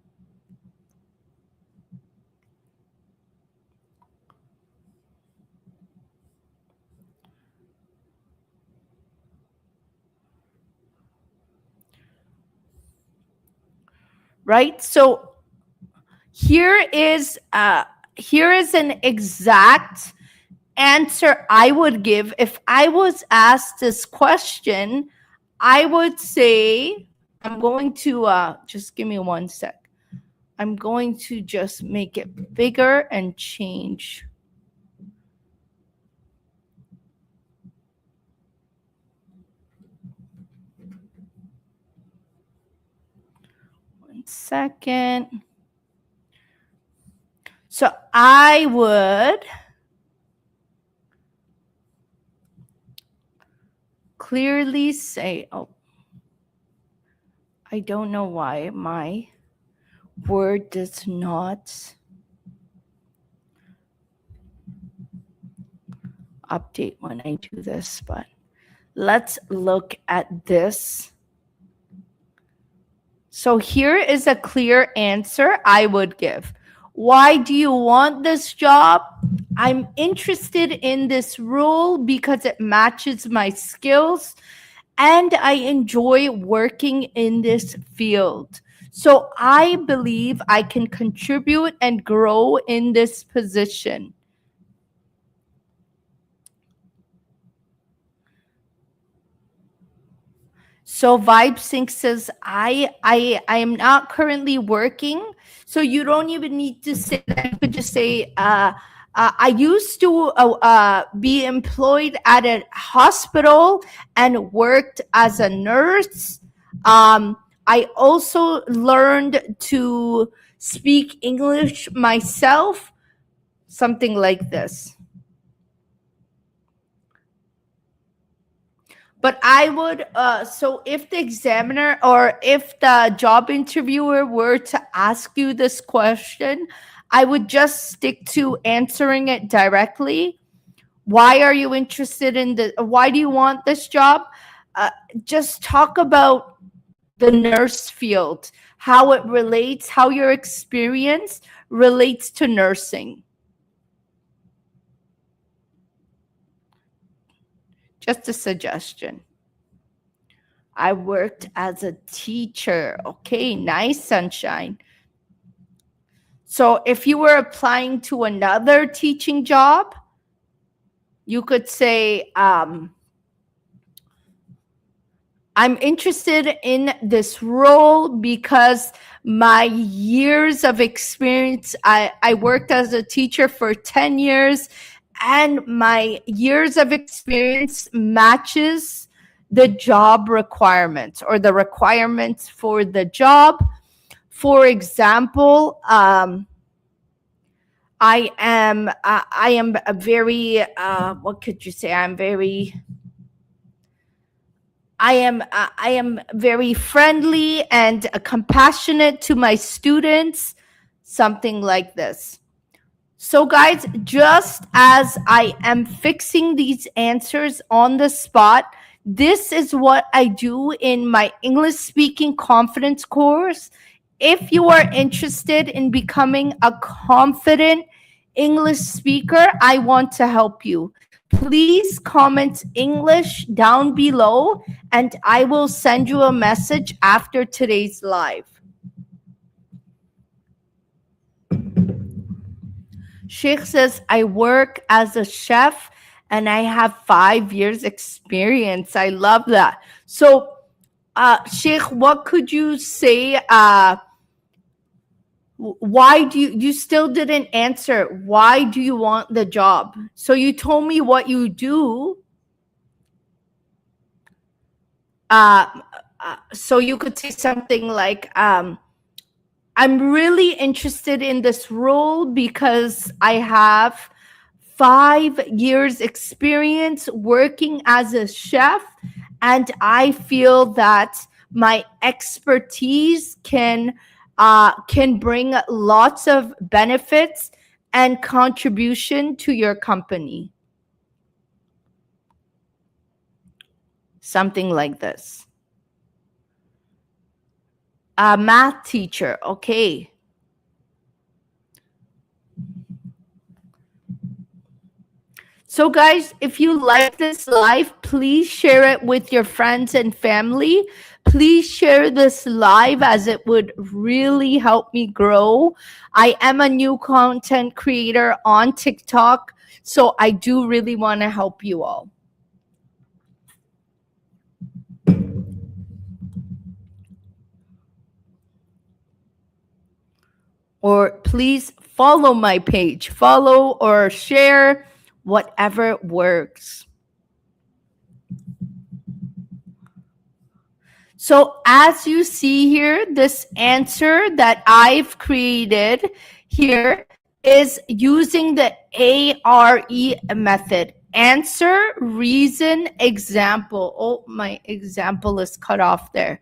[SPEAKER 1] Right? So here is an exact answer I would give if I was asked this question. I would say, I'm going to just give me 1 sec. I'm going to just make it bigger and change. 1 second. So I would clearly say, oh, I don't know why my Word does not update when I do this, but let's look at this. So here is a clear answer I would give. Why do you want this job? I'm interested in this role because it matches my skills and I enjoy working in this field. So I believe I can contribute and grow in this position. So Vibe Sync says, I am not currently working. So you don't even need to say that. You could just say, I used to be employed at a hospital and worked as a nurse. I also learned to speak English myself, something like this. But I would, so if the examiner or if the job interviewer were to ask you this question, I would just stick to answering it directly. Why are you interested in the? Why do you want this job? Uh, just talk about the nurse field, how it relates, how your experience relates to nursing. Just a suggestion. I worked as a teacher. Okay, nice, Sunshine. So if you were applying to another teaching job, you could say, I'm interested in this role because my years of experience, I worked as a teacher for 10 years, and my years of experience matches the job requirements or the requirements for the job. For example, I am a very what could you say? I am very friendly and compassionate to my students, something like this. So guys, just as I am fixing these answers on the spot, this is what I do in my English speaking confidence course. If you are interested in becoming a confident English speaker, I want to help you. Please comment English down below and I will send you a message after today's live. Sheikh says, I work as a chef and I have 5 years experience. I love that. So, Sheikh, what could you say? Why do you still didn't answer? Why do you want the job? So you told me what you do. So you could say something like, I'm really interested in this role because I have 5 years experience working as a chef, and I feel that my expertise can bring lots of benefits and contribution to your company. Something like this. A math teacher, okay. So guys, if you like this live, please share it with your friends and family. Please share this live as it would really help me grow. I am a new content creator on TikTok, so I do really want to help you all. Or please follow my page, follow or share, whatever works. So as you see here, this answer that I've created here is using the ARE method. Answer, reason, example. Oh, my example is cut off there.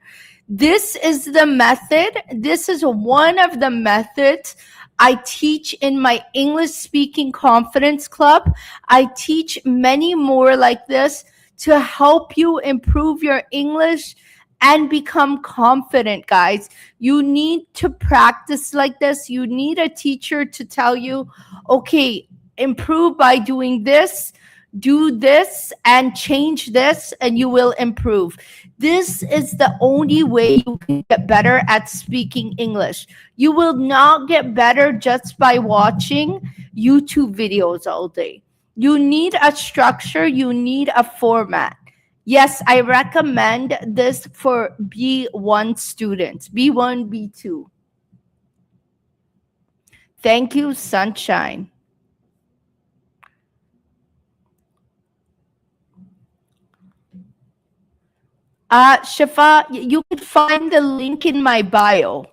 [SPEAKER 1] This is the method. This is one of the methods I teach in my English speaking confidence club. I teach many more like this to help you improve your English and become confident, guys. You need to practice like this. You need a teacher to tell you, okay, improve by doing this, do this, and change this, and you will improve. This is the only way you can get better at speaking English. You will not get better just by watching YouTube videos all day. You need a structure, you need a format. Yes, I recommend this for B1 students, B1, B2. Thank you, Sunshine. Shafa, you could find the link in my bio.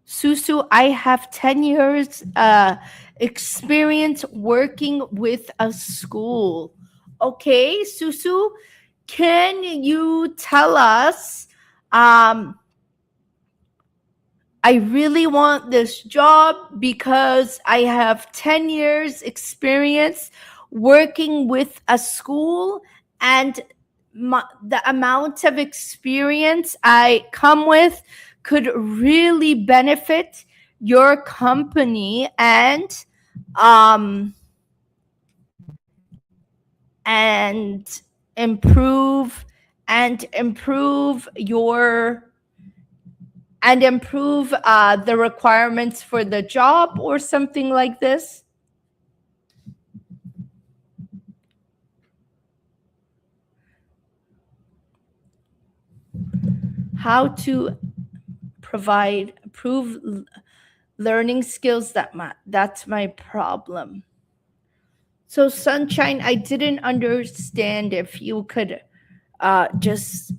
[SPEAKER 1] Susu, I have 10 years experience working with a school. Okay, Susu, can you tell us I really want this job because I have 10 years experience working with a school, and the amount of experience I come with could really benefit your company um and improve and improve your and improve the requirements for the job or something like this. How to prove learning skills, that's my problem. So Sunshine, I didn't understand if you could just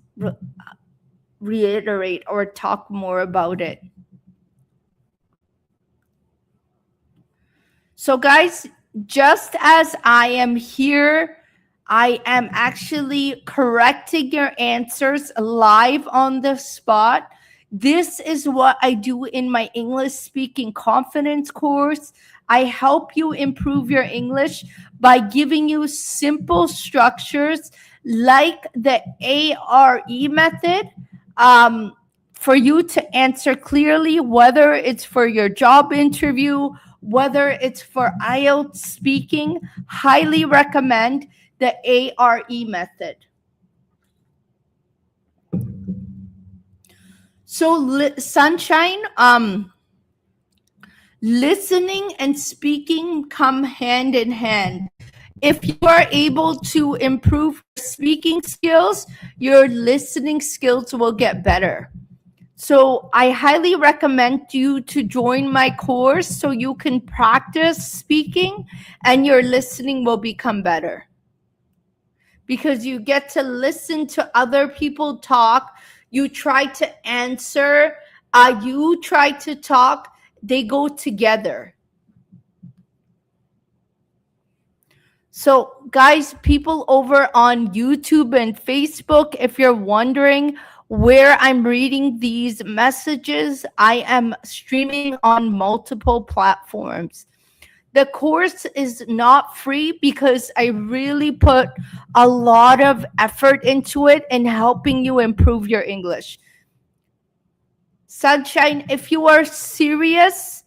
[SPEAKER 1] reiterate or talk more about it. So guys, just as I am here, I am actually correcting your answers live on the spot. This is what I do in my English speaking confidence course. I help you improve your English by giving you simple structures like the ARE method, for you to answer clearly, whether it's for your job interview, whether it's for IELTS speaking. Highly recommend the ARE method. So Sunshine, listening and speaking come hand in hand. If you are able to improve speaking skills, your listening skills will get better. So I highly recommend you to join my course so you can practice speaking and your listening will become better. Because you get to listen to other people talk, you try to answer, you try to talk, they go together. So guys, people over on YouTube and Facebook, if you're wondering where I'm reading these messages, I am streaming on multiple platforms. The course is not free because I really put a lot of effort into it in helping you improve your English. Sunshine, if you are serious,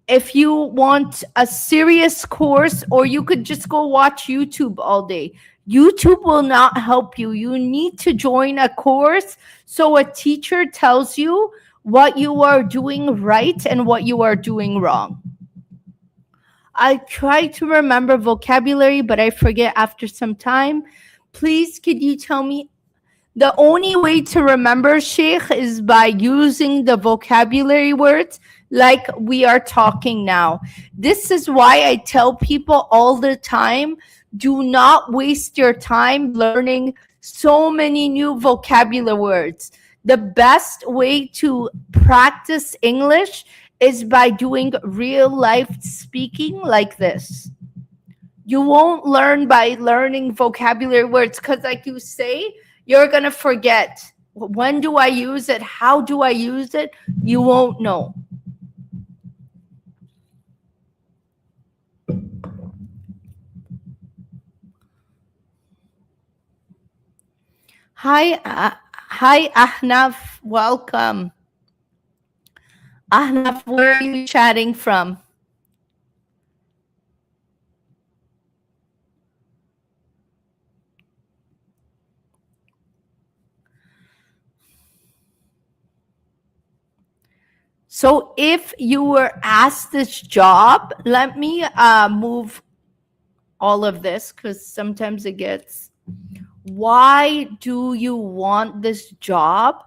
[SPEAKER 1] if you want a serious course, or you could just go watch YouTube all day. YouTube will not help you. You need to join a course so a teacher tells you what you are doing right and what you are doing wrong. I try to remember vocabulary, but I forget after some time. Please, could you tell me? The only way to remember, Sheikh, is by using the vocabulary words like we are talking now. This is why I tell people all the time, do not waste your time learning so many new vocabulary words. The best way to practice English is by doing real life speaking like this. You won't learn by learning vocabulary words because, like you say, you're going to forget. When do I use it? How do I use it? You won't know. Hi, Ahnaf. Welcome. Ahnaf, where are you chatting from? So if you were asked this job, let me move all of this because sometimes it gets, why do you want this job?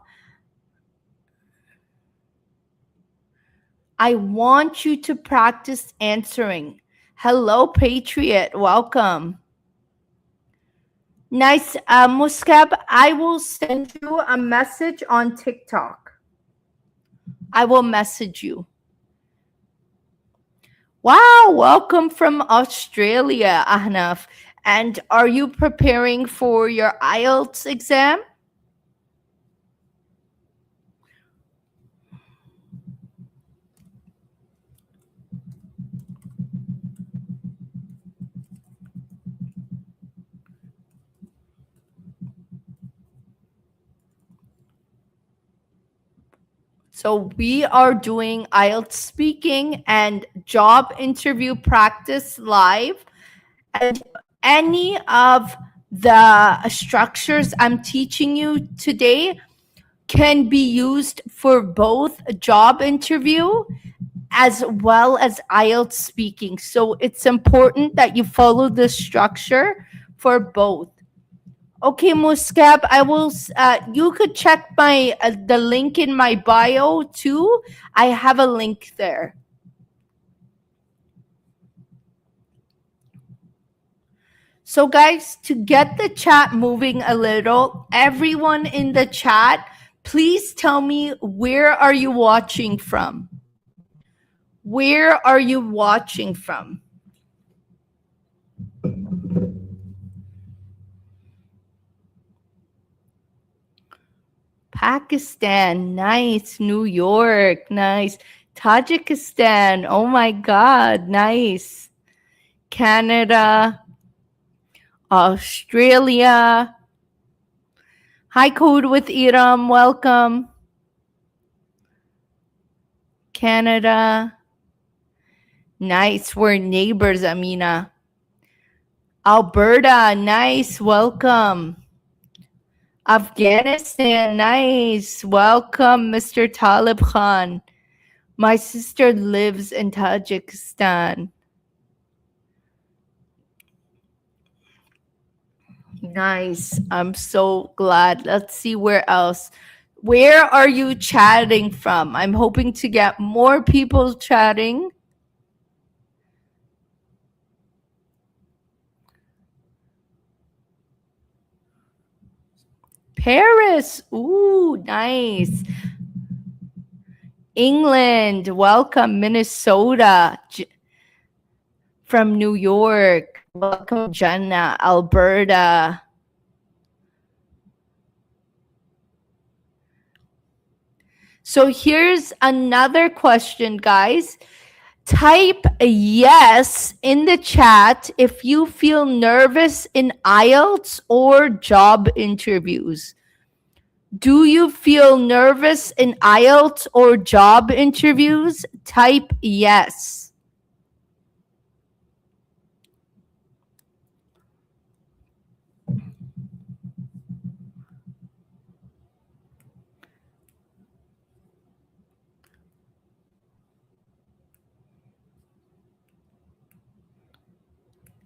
[SPEAKER 1] I want you to practice answering. Hello, Patriot. Welcome. Nice. Muscab, I will send you a message on TikTok. I will message you. Wow, welcome from Australia, Ahnaf. And are you preparing for your IELTS exam? So we are doing IELTS speaking and job interview practice live. And any of the structures I'm teaching you today can be used for both a job interview as well as IELTS speaking. So it's important that you follow the structure for both. Okay, Muscab, I will. You could check my the link in my bio too. I have a link there. So, guys, to get the chat moving a little, everyone in the chat, please tell me, where are you watching from? Where are you watching from? Pakistan, nice. New York, nice. Tajikistan, oh my God, nice. Canada, Australia. Hi, Code with Iram, welcome. Canada, nice. We're neighbors, Amina. Alberta, nice, welcome. Afghanistan, nice, welcome, Mr. Talib Khan. My sister lives in Tajikistan. Nice, I'm so glad. Let's see where else. Where are you chatting from? I'm hoping to get more people chatting. Paris, ooh, nice. England, welcome. Minnesota, from New York, welcome. Jenna, Alberta. So here's another question, guys. Type a yes in the chat if you feel nervous in IELTS or job interviews. Do you feel nervous in IELTS or job interviews? Type yes.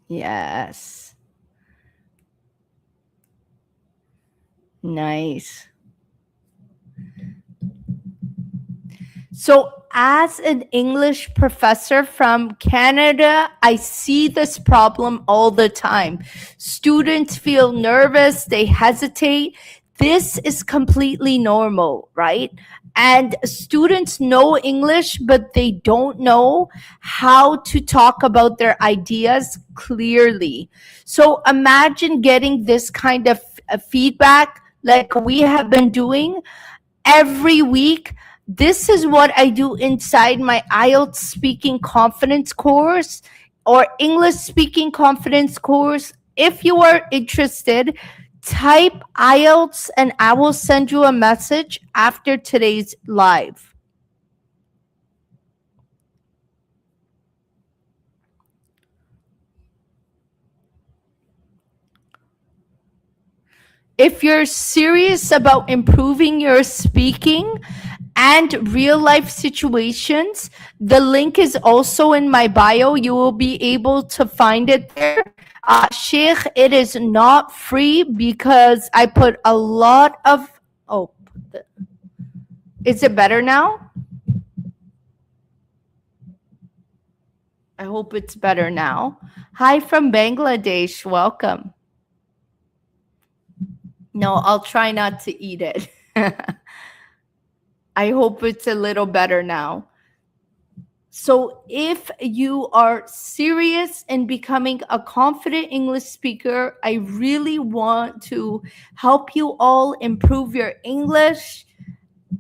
[SPEAKER 1] Yes. Nice. So, as an English professor from Canada, I see this problem all the time. Students feel nervous, they hesitate. This is completely normal, right? And students know English, but they don't know how to talk about their ideas clearly. So, imagine getting this kind of feedback like we have been doing every week. This is what I do inside my IELTS speaking confidence course or English speaking confidence course. If you are interested, type IELTS and I will send you a message after today's live. If you're serious about improving your speaking and real life situations, the link is also in my bio. You will be able to find it there. Sheikh, it is not free because I put a lot of. Oh, is it better now? I hope it's better now. Hi from Bangladesh. Welcome. No, I'll try not to eat it. I hope it's a little better now. So, if you are serious in becoming a confident English speaker, I really want to help you all improve your English.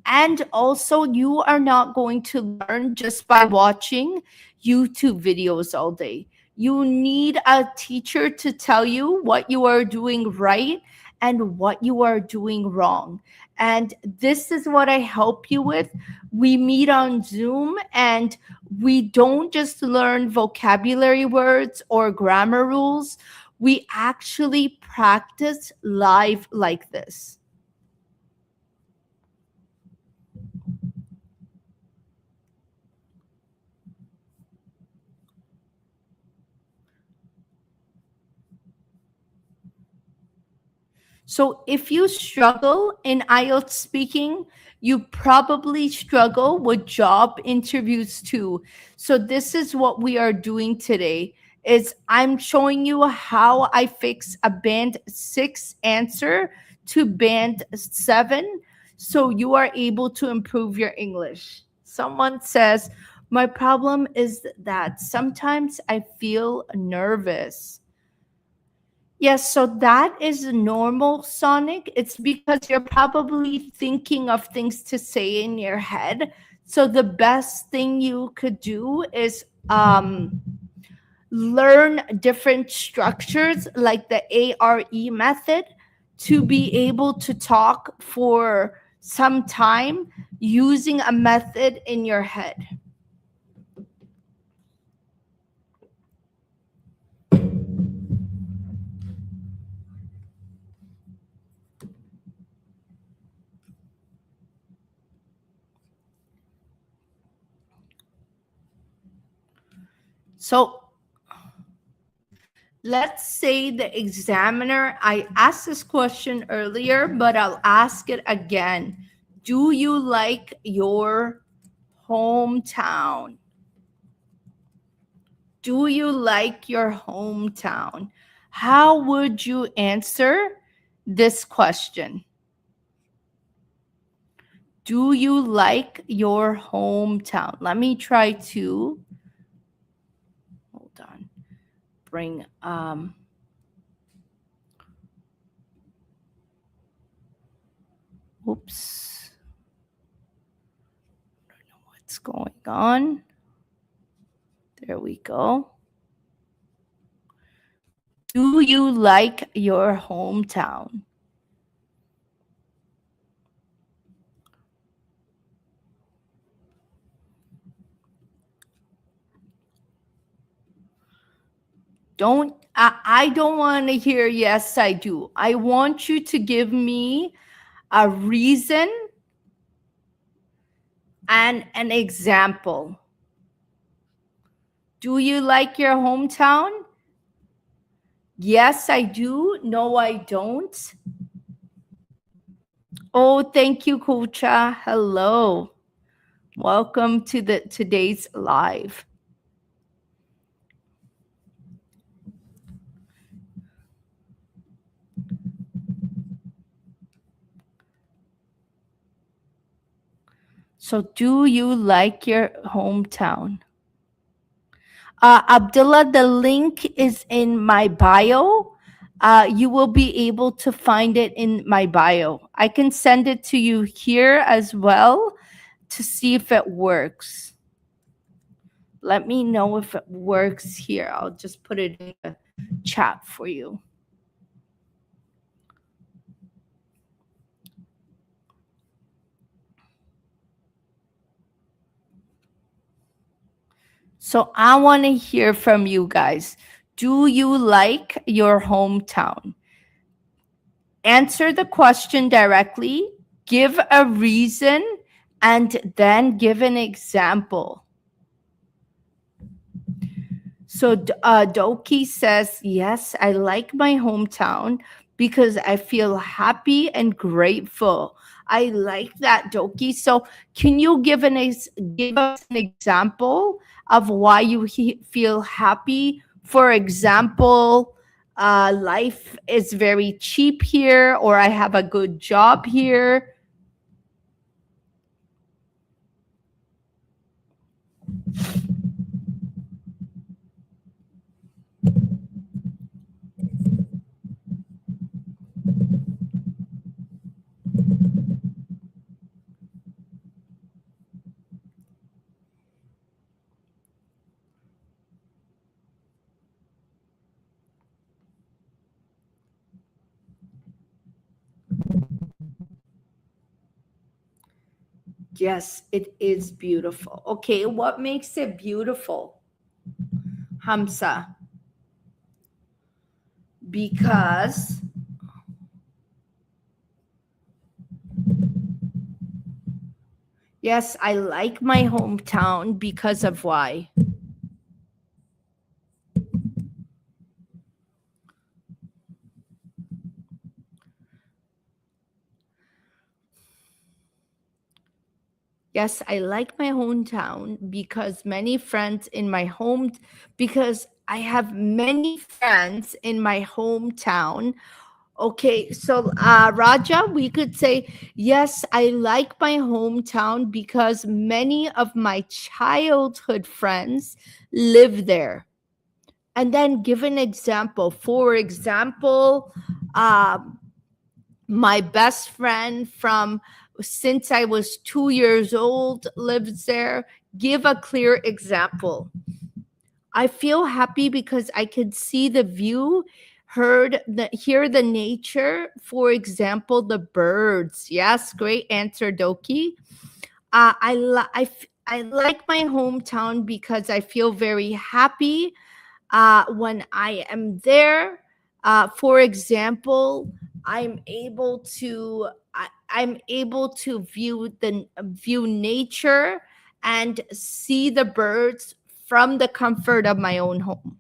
[SPEAKER 1] And also, you are not going to learn just by watching YouTube videos all day. You need a teacher to tell you what you are doing right and what you are doing wrong. And this is what I help you with. We meet on Zoom, and we don't just learn vocabulary words or grammar rules. We actually practice live like this. So if you struggle in IELTS speaking, you probably struggle with job interviews too. So this is what we are doing today is I'm showing you how I fix a band 6 answer to band 7 so you are able to improve your English. Someone says, "My problem is that sometimes I feel nervous." Yes, so that is normal, Sonic. It's because you're probably thinking of things to say in your head. So the best thing you could do is learn different structures like the ARE method to be able to talk for some time using a method in your head. So let's say the examiner, I asked this question earlier, but I'll ask it again. Do you like your hometown? Do you like your hometown? How would you answer this question? Do you like your hometown? Let me try to, hold on, bring, oops. I don't know what's going on. There we go. Do you like your hometown? I don't want to hear yes, I do. I want you to give me a reason and an example. Do you like your hometown? Yes, I do. No, I don't. Oh, thank you, Kucha. Hello. Welcome to the today's live. So, do you like your hometown? Abdullah, the link is in my bio. You will be able to find it in my bio. I can send it to you here as well to see if it works. Let me know if it works here. I'll just put it in the chat for you. So I want to hear from you guys. Do you like your hometown? Answer the question directly, give a reason, and then give an example. So Doki says, yes, I like my hometown because I feel happy and grateful. I like that, Doki. So can you give give us an example of why you feel happy? For example, life is very cheap here, or I have a good job here. Yes, it is beautiful. Okay, what makes it beautiful, Hamza? Because, yes, I like my hometown because of why? Yes, I like my hometown because many friends in my home, because I have many friends in my hometown. Okay, so Raja, we could say, yes, I like my hometown because many of my childhood friends live there. And then give an example. For example, um, my best friend from since I was 2 years old lives there. Give a clear example. I feel happy because I could see the view, hear the nature. For example, the birds. Yes, great answer, Doki. I like my hometown because I feel very happy when I am there. For example, I'm able to view nature and see the birds from the comfort of my own home.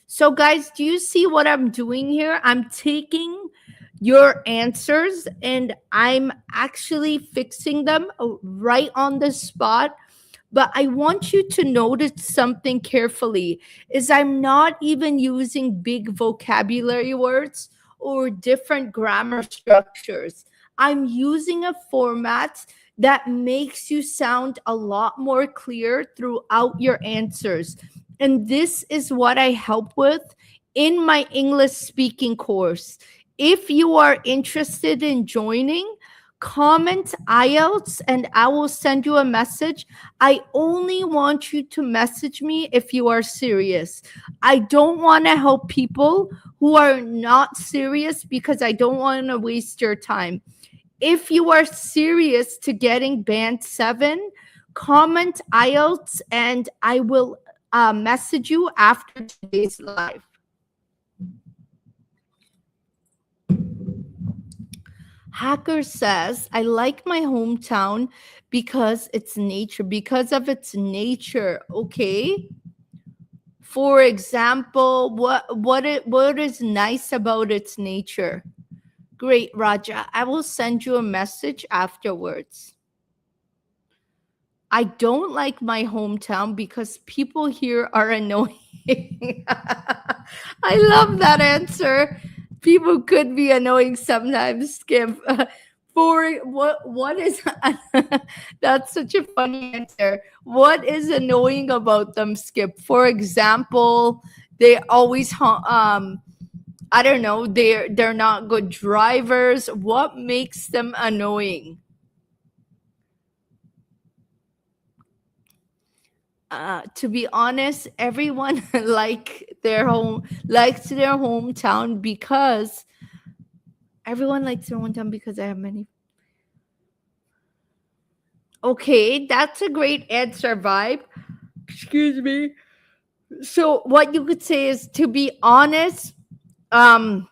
[SPEAKER 1] So, guys, do you see what I'm doing here? I'm taking your answers and I'm actually fixing them right on the spot. But I want you to notice something carefully is I'm not even using big vocabulary words or different grammar structures. I'm using a format that makes you sound a lot more clear throughout your answers. And this is what I help with in my English speaking course. If you are interested in joining, comment IELTS and I will send you a message. I only want you to message me if you are serious. I don't want to help people who are not serious because I don't want to waste your time. If you are serious to getting band 7, comment IELTS and I will message you after today's live. Hacker says, I like my hometown because it's nature, because of its nature. Okay. For example, what is nice about its nature? Great, Raja. I will send you a message afterwards. I don't like my hometown because people here are annoying. I love that answer. People could be annoying sometimes, Skip. For what is that's such a funny answer. What is annoying about them, Skip? For example, they always I don't know, they're not good drivers. What makes them annoying? To be honest, everyone likes their hometown because everyone likes their hometown because I have many. Okay, that's a great answer, Vibe. Excuse me. So what you could say is, to be honest, um,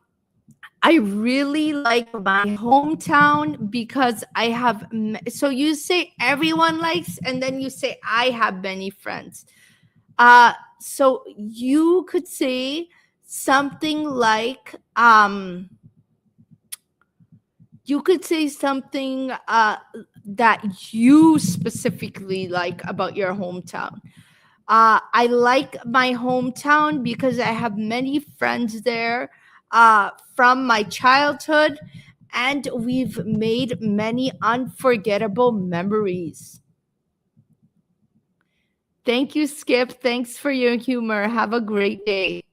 [SPEAKER 1] I really like my hometown because I have. So you say everyone likes, and then you say I have many friends. So you could say something like you could say something that you specifically like about your hometown. I like my hometown because I have many friends there from my childhood, and we've made many unforgettable memories. Thank you, Skip. Thanks for your humor. Have a great day.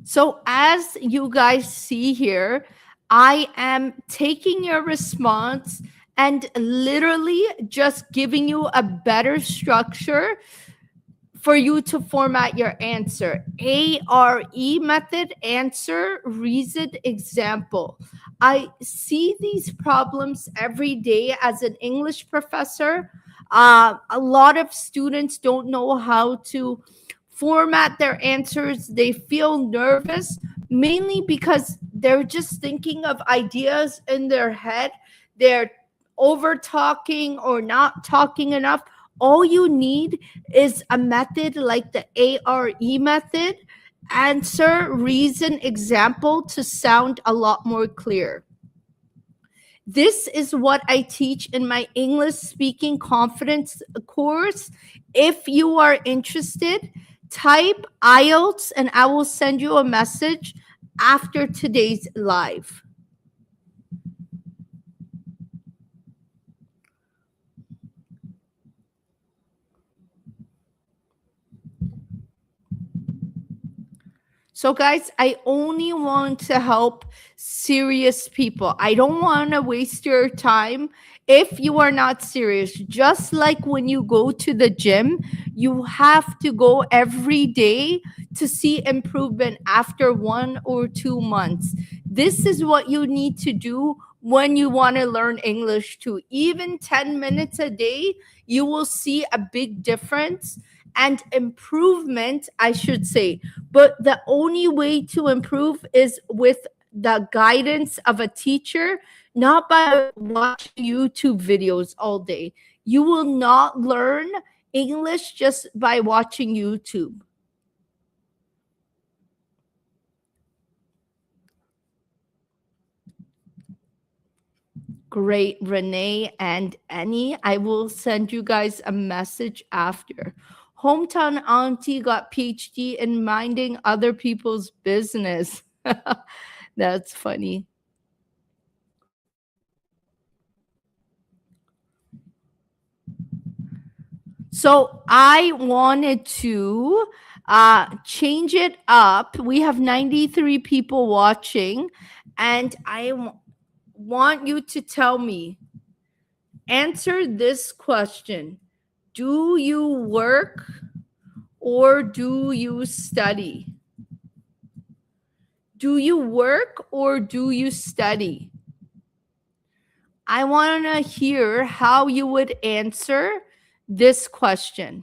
[SPEAKER 1] So, as you guys see here, I am taking your response and literally just giving you a better structure for you to format your answer. ARE method, answer, reason, example. I see these problems every day as an English professor. A lot of students don't know how to format their answers. They feel nervous, mainly because they're just thinking of ideas in their head. They're over talking or not talking enough. All you need is a method like the ARE method, answer, reason, example, to sound a lot more clear. This is what I teach in my English speaking confidence course. If you are interested, type IELTS and I will send you a message after today's live. So, guys, I only want to help serious people. I don't want to waste your time if you are not serious. Just like when you go to the gym, you have to go every day to see improvement after 1 or 2 months. This is what you need to do when you want to learn English too. Even 10 minutes a day, you will see a big difference and improvement, I should say. But the only way to improve is with the guidance of a teacher, not by watching YouTube videos all day. You will not learn English just by watching YouTube. Great, Renee and Annie. I will send you guys a message after. Hometown auntie got PhD in minding other people's business. That's funny. So I wanted to change it up. We have 93 people watching, and I want you to tell me, answer this question. Do you work or do you study? Do you work or do you study? I want to hear how you would answer this question.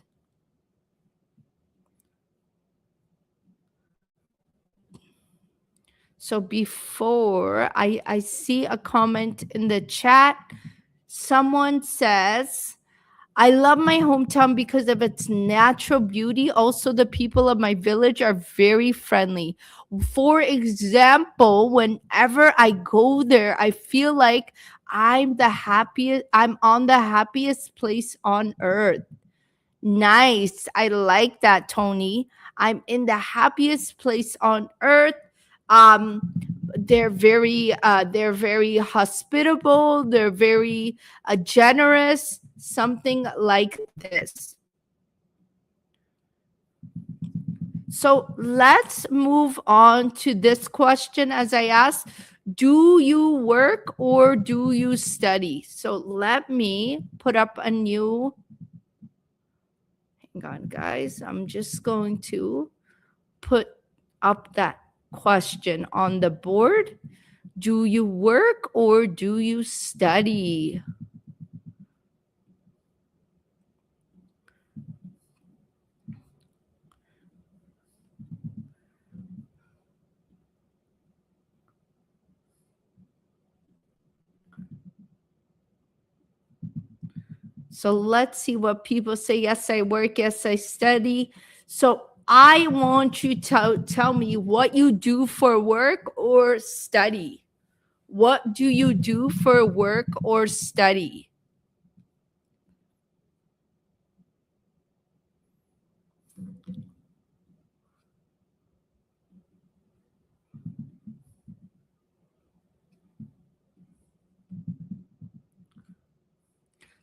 [SPEAKER 1] So before I see a comment in the chat, someone says, I love my hometown because of its natural beauty. Also, the people of my village are very friendly. For example, whenever I go there, I feel like I'm on the happiest place on earth. Nice. I like that, Tony. I'm in the happiest place on earth. Um, they're very hospitable. They're very generous. Something like this. So let's move on to this question as I asked. Do you work or do you study? So let me put up a new. Hang on, guys. I'm just going to put up that question on the board. Do you work or do you study? So let's see what people say. Yes, I work. Yes, I study. So I want you to tell me what you do for work or study. What do you do for work or study?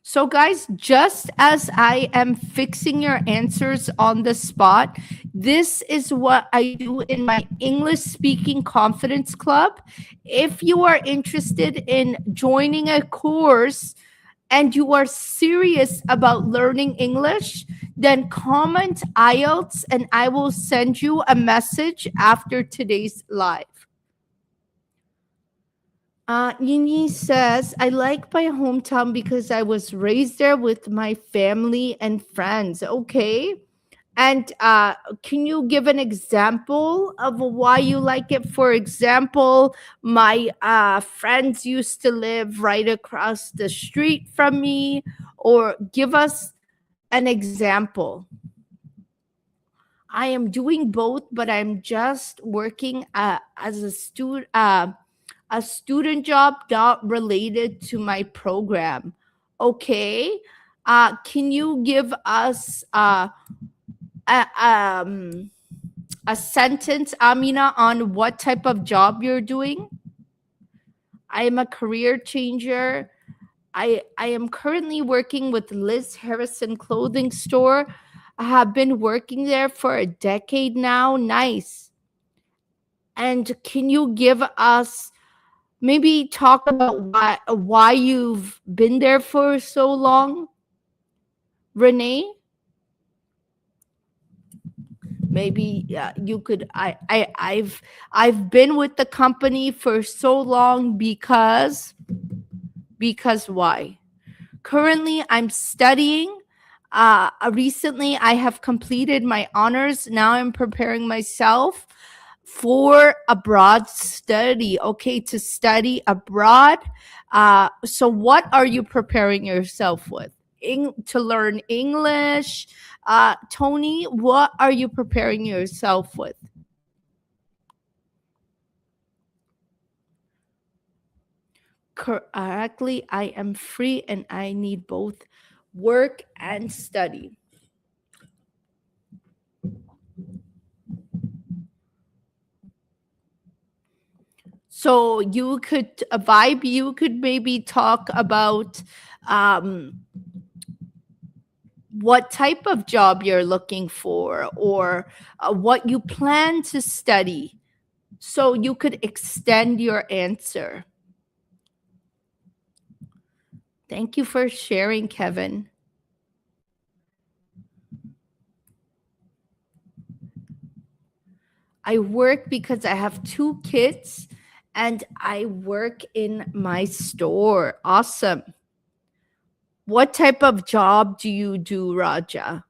[SPEAKER 1] So, guys, just as I am fixing your answers on the spot, this is what I do in my English Speaking Confidence Club. If you are interested in joining a course and you are serious about learning English, then comment IELTS and I will send you a message after today's live. Yini says, I like my hometown because I was raised there with my family and friends. Okay. And can you give an example of why you like it? For example, my friends used to live right across the street from me, or give us an example. I am doing both, but I'm just working as a student job not related to my program. Okay. Can you give us a, um, a sentence, Amina, on what type of job you're doing? I am a career changer. I am currently working with Liz Harrison Clothing Store. I have been working there for a decade now. Nice. And can you give us, maybe talk about why you've been there for so long, Renee? Maybe you could. I've been with the company for so long because why? Currently, I'm studying. Recently, I have completed my honors. Now I'm preparing myself for abroad study. Okay, to study abroad. So, what are you preparing yourself with? To learn English? Tony, what are you preparing yourself with? Correctly, I am free and I need both work and study. So you could vibe, you could maybe talk about um, what type of job you're looking for, or what you plan to study. So you could extend your answer. Thank you for sharing, Kevin. I work because I have 2 kids and I work in my store. Awesome. What type of job do you do, Raja?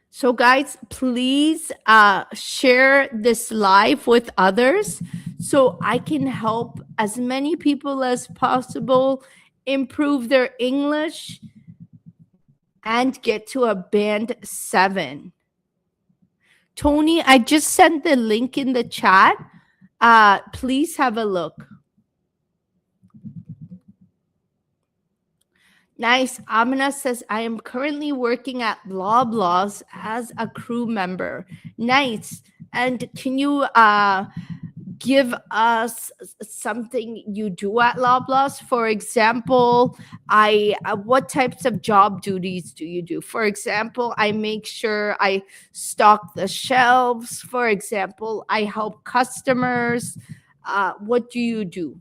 [SPEAKER 1] So, guys, please share this live with others so I can help as many people as possible improve their English and get to a band 7. Tony, I just sent the link in the chat. Please have a look. Nice. Amina says, I am currently working at Loblaws as a crew member. Nice. And can you give us something you do at Loblaws? For example, what types of job duties do you do? For example, I make sure I stock the shelves. For example, I help customers. What do you do?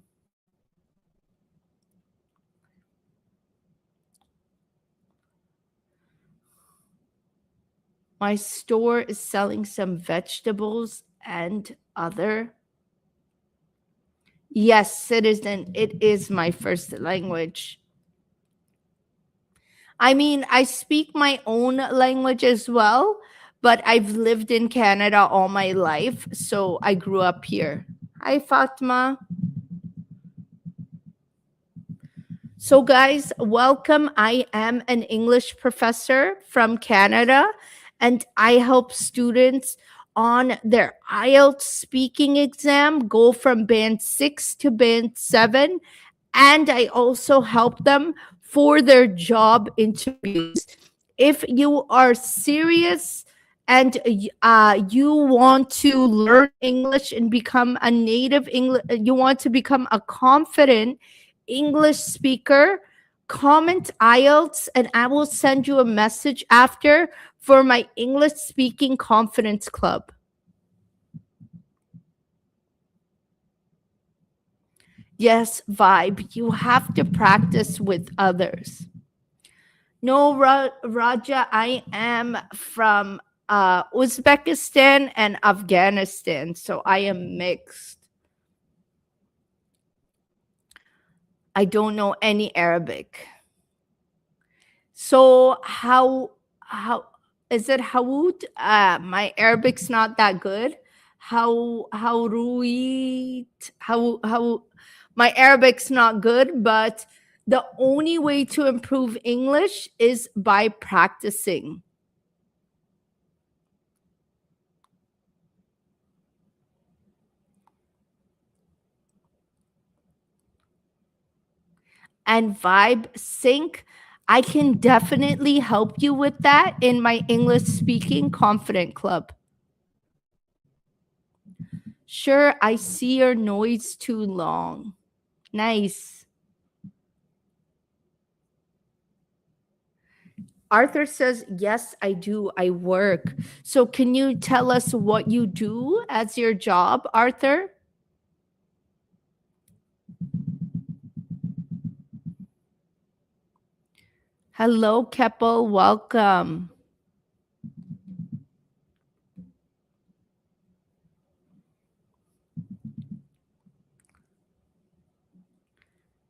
[SPEAKER 1] My store is selling some vegetables and other. Yes, citizen, it is my first language. I mean, I speak my own language as well, but I've lived in Canada all my life, so I grew up here. Hi, Fatma. So, guys, welcome. I am an English professor from Canada, and I help students on their IELTS speaking exam go from band 6 to band 7. And I also help them for their job interviews. If you are serious and you want to learn English and become a native English, you want to become a confident English speaker, comment IELTS and I will send you a message after for my English speaking confidence club. Yes, vibe. You have to practice with others. No, Raja, I am from Uzbekistan and Afghanistan, so I am mixed. I don't know any Arabic. So how is it Hawood? My Arabic's not that good. How ruit how my Arabic's not good, but the only way to improve English is by practicing. And vibe sync. I can definitely help you with that in my English speaking confident club. Sure, I see your noise too long. Nice. Arthur says, yes, I do. I work. So, can you tell us what you do as your job, Arthur? Hello, Keppel. Welcome.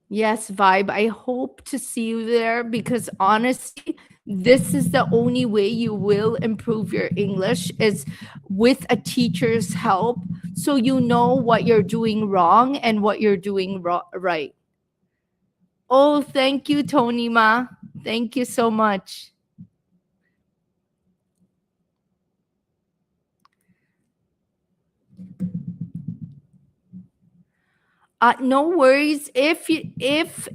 [SPEAKER 1] Yes, Vibe. I hope to see you there because honestly, this is the only way you will improve your English is with a teacher's help so you know what you're doing wrong and what you're doing right. Oh, thank you, Tony Ma. Thank you so much. No worries. If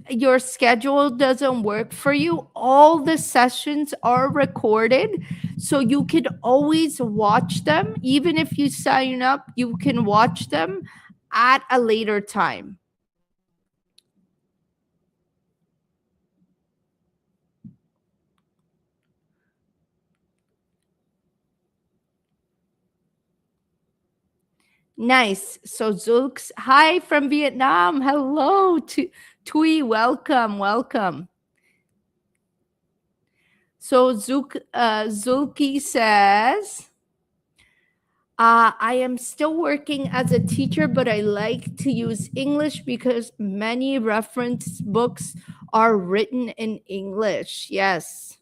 [SPEAKER 1] your schedule doesn't work for you, all the sessions are recorded, so you can always watch them. Even if you sign up, you can watch them at a later time. Nice. So Zulks, hi from Vietnam. Hello, Tui. Welcome, welcome. So Zulki says. I am still working as a teacher, but I like to use English because many reference books are written in English. Yes.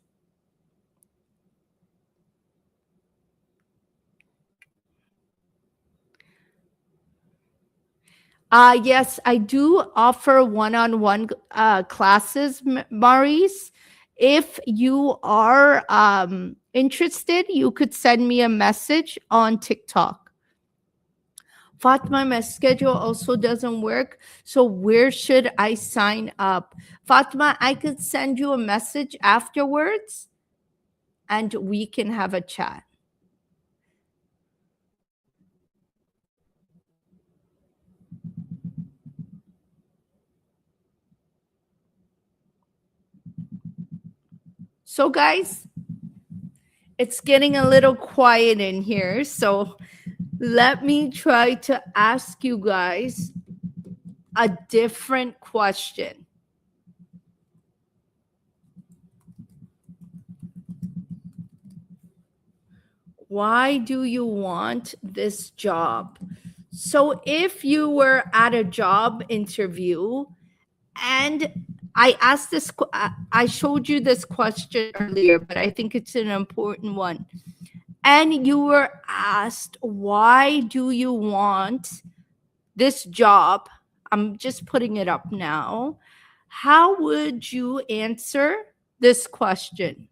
[SPEAKER 1] Yes, I do offer one-on-one classes, Maurice. If you are interested, you could send me a message on TikTok. Fatma, my schedule also doesn't work. So where should I sign up? Fatma, I could send you a message afterwards and we can have a chat. So, guys, it's getting a little quiet in here. So let me try to ask you guys a different question. Why do you want this job? So, if you were at a job interview and I asked this, I showed you this question earlier, but I think it's an important one. And you were asked, why do you want this job? I'm just putting it up now. How would you answer this question?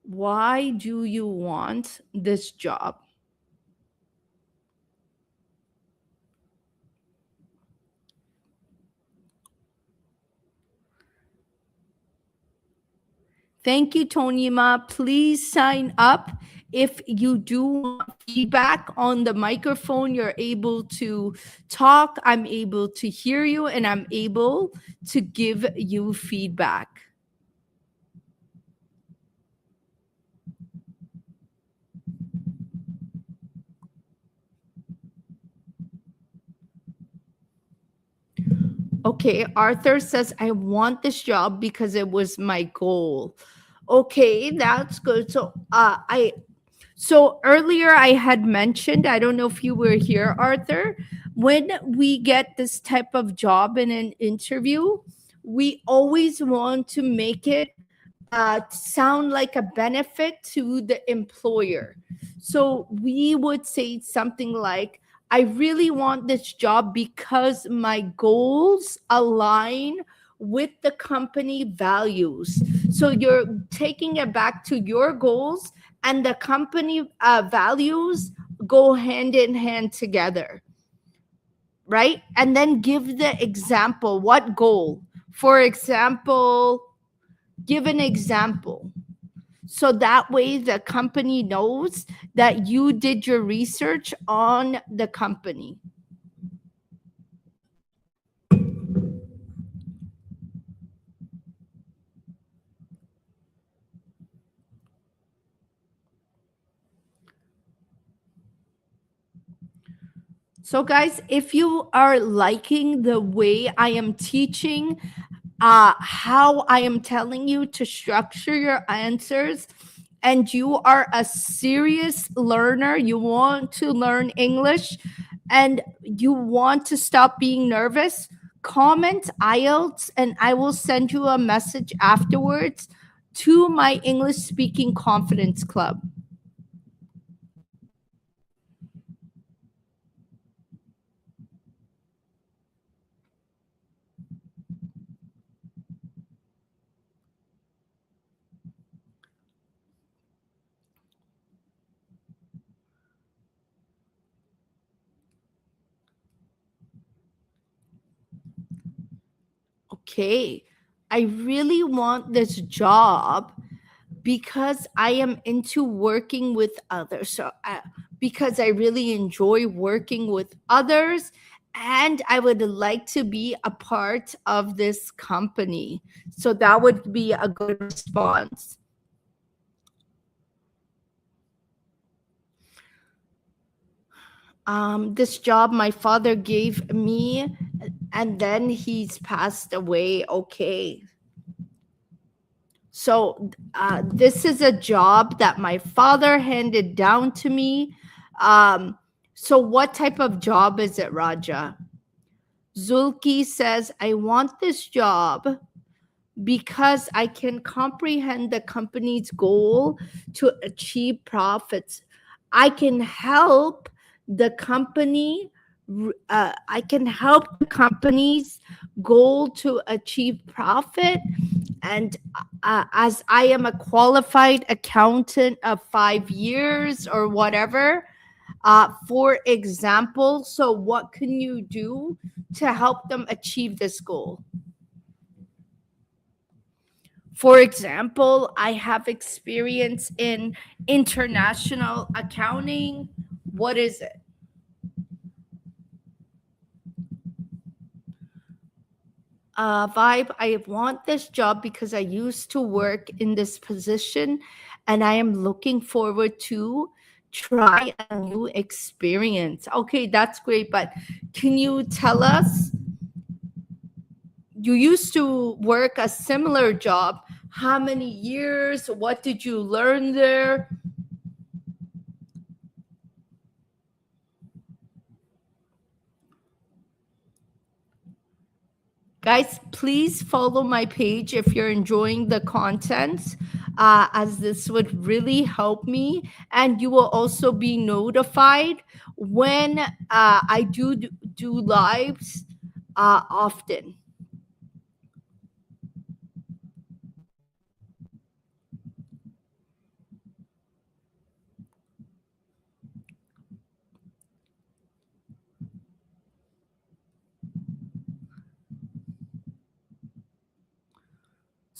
[SPEAKER 1] Why do you want this job? Thank you, Tonyma. Please sign up. If you do want feedback on the microphone, you're able to talk. I'm able to hear you and I'm able to give you feedback. Okay, Arthur says, I want this job because it was my goal. Okay, that's good. So earlier I had mentioned, I don't know if you were here, Arthur, when we get this type of job in an interview, we always want to make it sound like a benefit to the employer. So we would say something like, I really want this job because my goals align with the company values. So you're taking it back to your goals, and the company values go hand in hand together, right? And then give the example. What goal? For example, give an example. So that way the company knows that you did your research on the company. So, guys, if you are liking the way I am teaching, how I am telling you to structure your answers, and you are a serious learner, you want to learn English, and you want to stop being nervous, comment IELTS, and I will send you a message afterwards to my English speaking confidence club. Okay, I really want this job because I am into working with others. So, because I really enjoy working with others, and I would like to be a part of this company. So, that would be a good response. This job my father gave me, and then he's passed away. Okay. So this is a job that my father handed down to me. So what type of job is it, Raja? Zulki says, I want this job because I can comprehend the company's goal to achieve profits. I can help the company. I can help the company's goal to achieve profit, and as I am a qualified accountant of 5 years or whatever, for example, so what can you do to help them achieve this goal? For example, I have experience in international accounting. What is it? Vibe, I want this job because I used to work in this position, and I am looking forward to try a new experience. Okay, that's great, but can you tell us, you used to work a similar job? How many years? What did you learn there? Guys, please follow my page if you're enjoying the content, as this would really help me. And you will also be notified when I do lives often.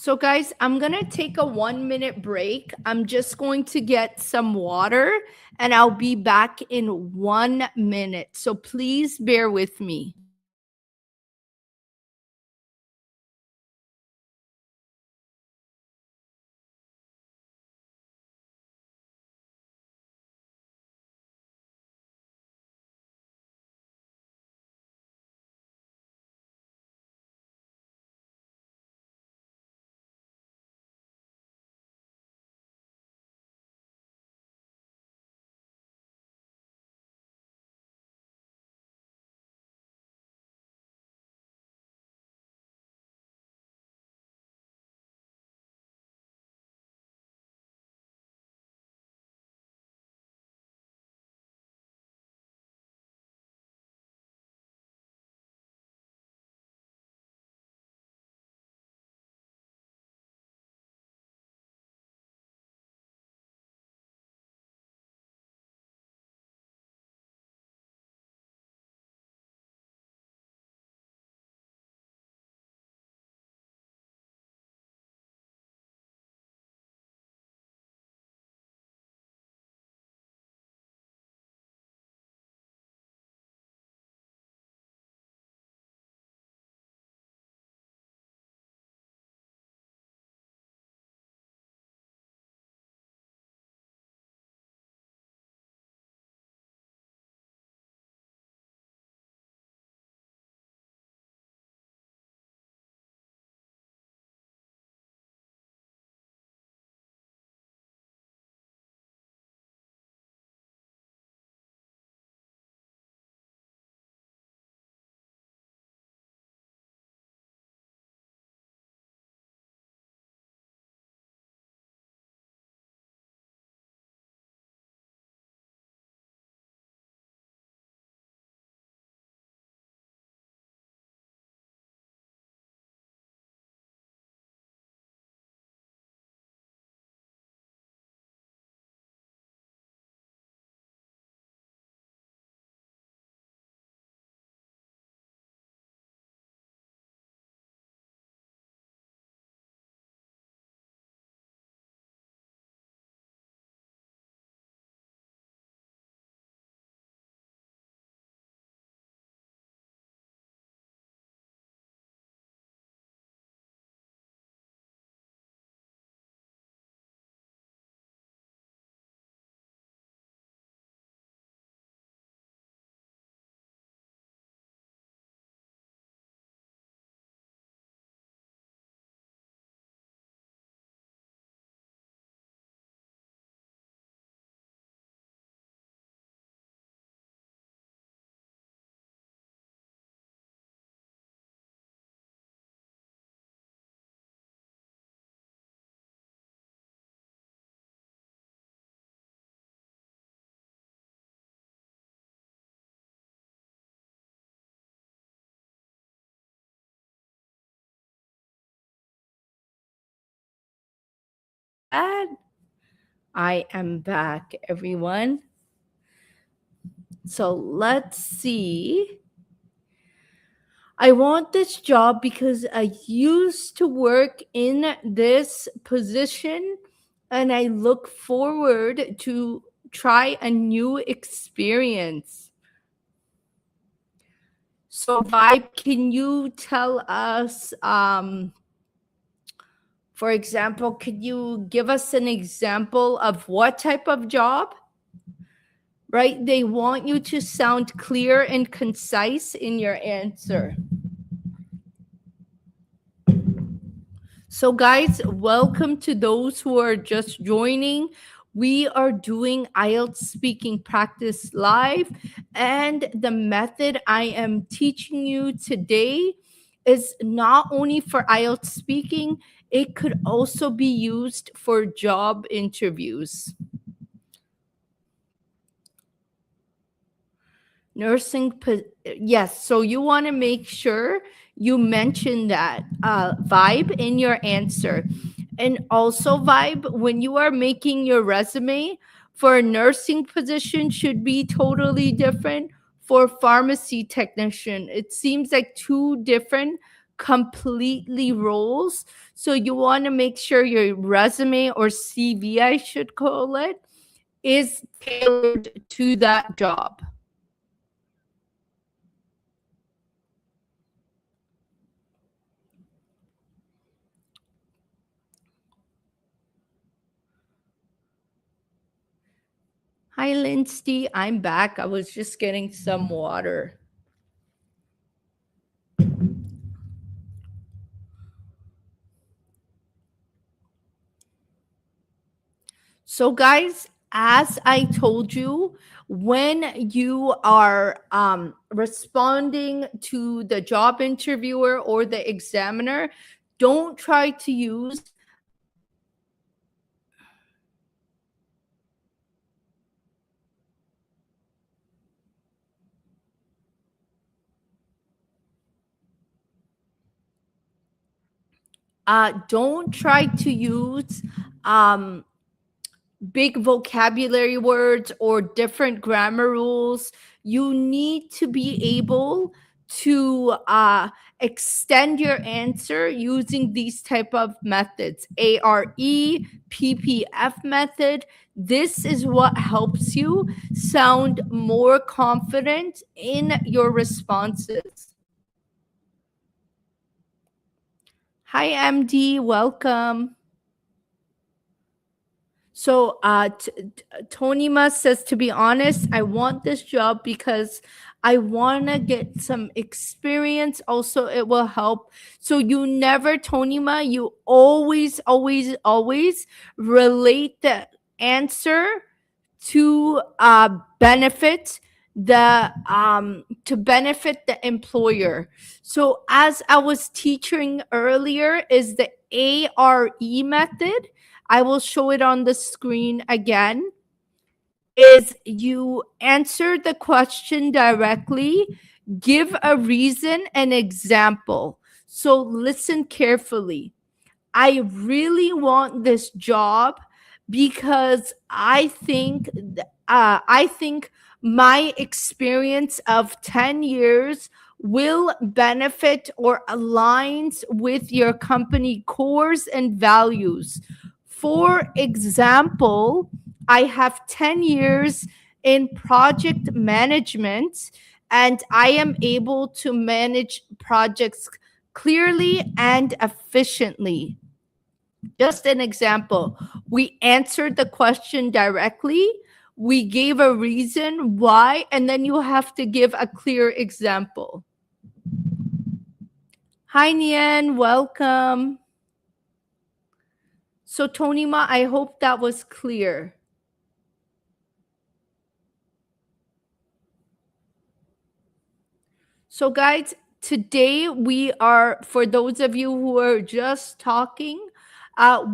[SPEAKER 1] So, guys, I'm going to take a 1 minute break. I'm just going to get some water, and I'll be back in 1 minute. So, please bear with me. that. I am back, everyone. So let's see. I want this job because I used to work in this position and I look forward to try a new experience. So, Vibe, can you tell us, for example, could you give us an example of what type of job? Right? They want you to sound clear and concise in your answer. So, guys, welcome to those who are just joining. We are doing IELTS speaking practice live, and the method I am teaching you today is not only for IELTS speaking, it could also be used for job interviews. Yes, so you want to make sure you mention that Vibe in your answer. And also, Vibe, when you are making your resume for a nursing position, should be totally different for pharmacy technician. It seems like two different completely roles. So you want to make sure your resume or CV, I should call it, is tailored to that job. Hi, Lindsay. I'm back. I was just getting some water. So, guys, as I told you, when you are responding to the job interviewer or the examiner, don't try to use don't try to use big vocabulary words or different grammar rules. You need to be able to extend your answer using these type of methods. ARE, PPF method. This is what helps you sound more confident in your responses. Hi, MD. Welcome. So Tonima says, to be honest, I want this job because I want to get some experience. Also, it will help. So you never, Tonima, you always, always, always relate the answer to benefit the employer. So as I was teaching earlier, is the ARE method. I will show it on the screen again. Is you answer the question directly, give a reason and example. So listen carefully. I really want this job because I think my experience of 10 years will benefit or aligns with your company cores and values. For example, I have 10 years in project management and I am able to manage projects clearly and efficiently. Just an example, we answered the question directly, we gave a reason why, and then you have to give a clear example. Hi, Nian, welcome. So, Tonima, I hope that was clear. So, guys, today we are, for those of you who are just talking,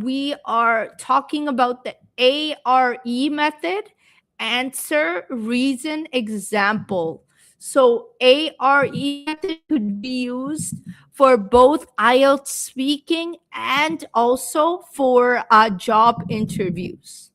[SPEAKER 1] we are talking about the ARE method, answer, reason, example. So ARE method could be used for both IELTS speaking and also for job interviews.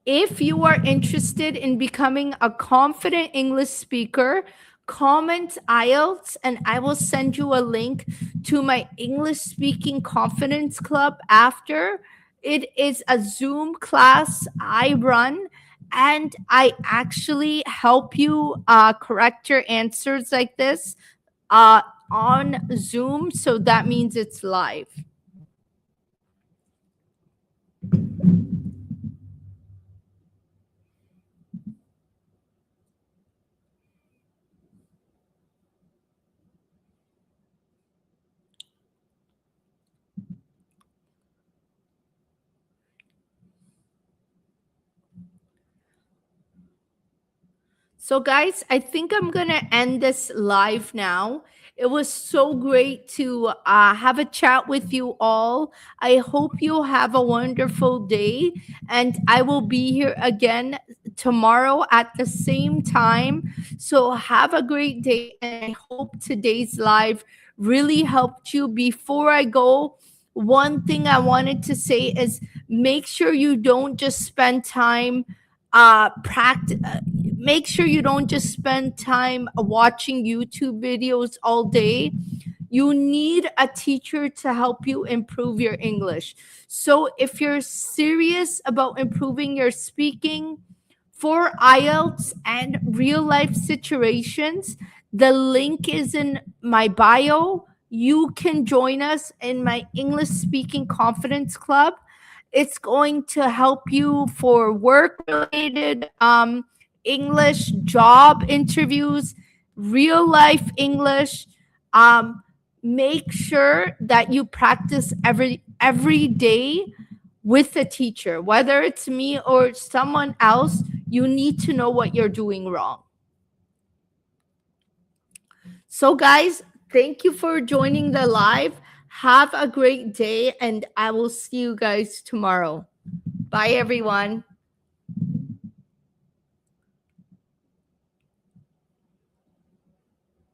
[SPEAKER 1] If you are interested in becoming a confident English speaker, comment IELTS and I will send you a link to my English speaking confidence club after. It is a Zoom class I run, and I actually help you correct your answers like this uh, on Zoom. So that means it's live. So, guys, I think I'm going to end this live now. It was so great to have a chat with you all. I hope you have a wonderful day, and I will be here again tomorrow at the same time. So, have a great day, and I hope today's live really helped you. Before I go, one thing I wanted to say is make sure you don't just spend time practice make sure you don't just spend time watching YouTube videos all day. You need a teacher to help you improve your English. So if you're serious about improving your speaking for IELTS and real life situations, the link is in my bio. You can join us in my English speaking confidence club. It's going to help you for work related English, job interviews, real life English. Um, Make sure that you practice every day with a teacher, whether it's me or someone else. You need to know what you're doing wrong. So, guys, thank you for joining the live. Have a great day, and I will see you guys tomorrow. Bye, everyone.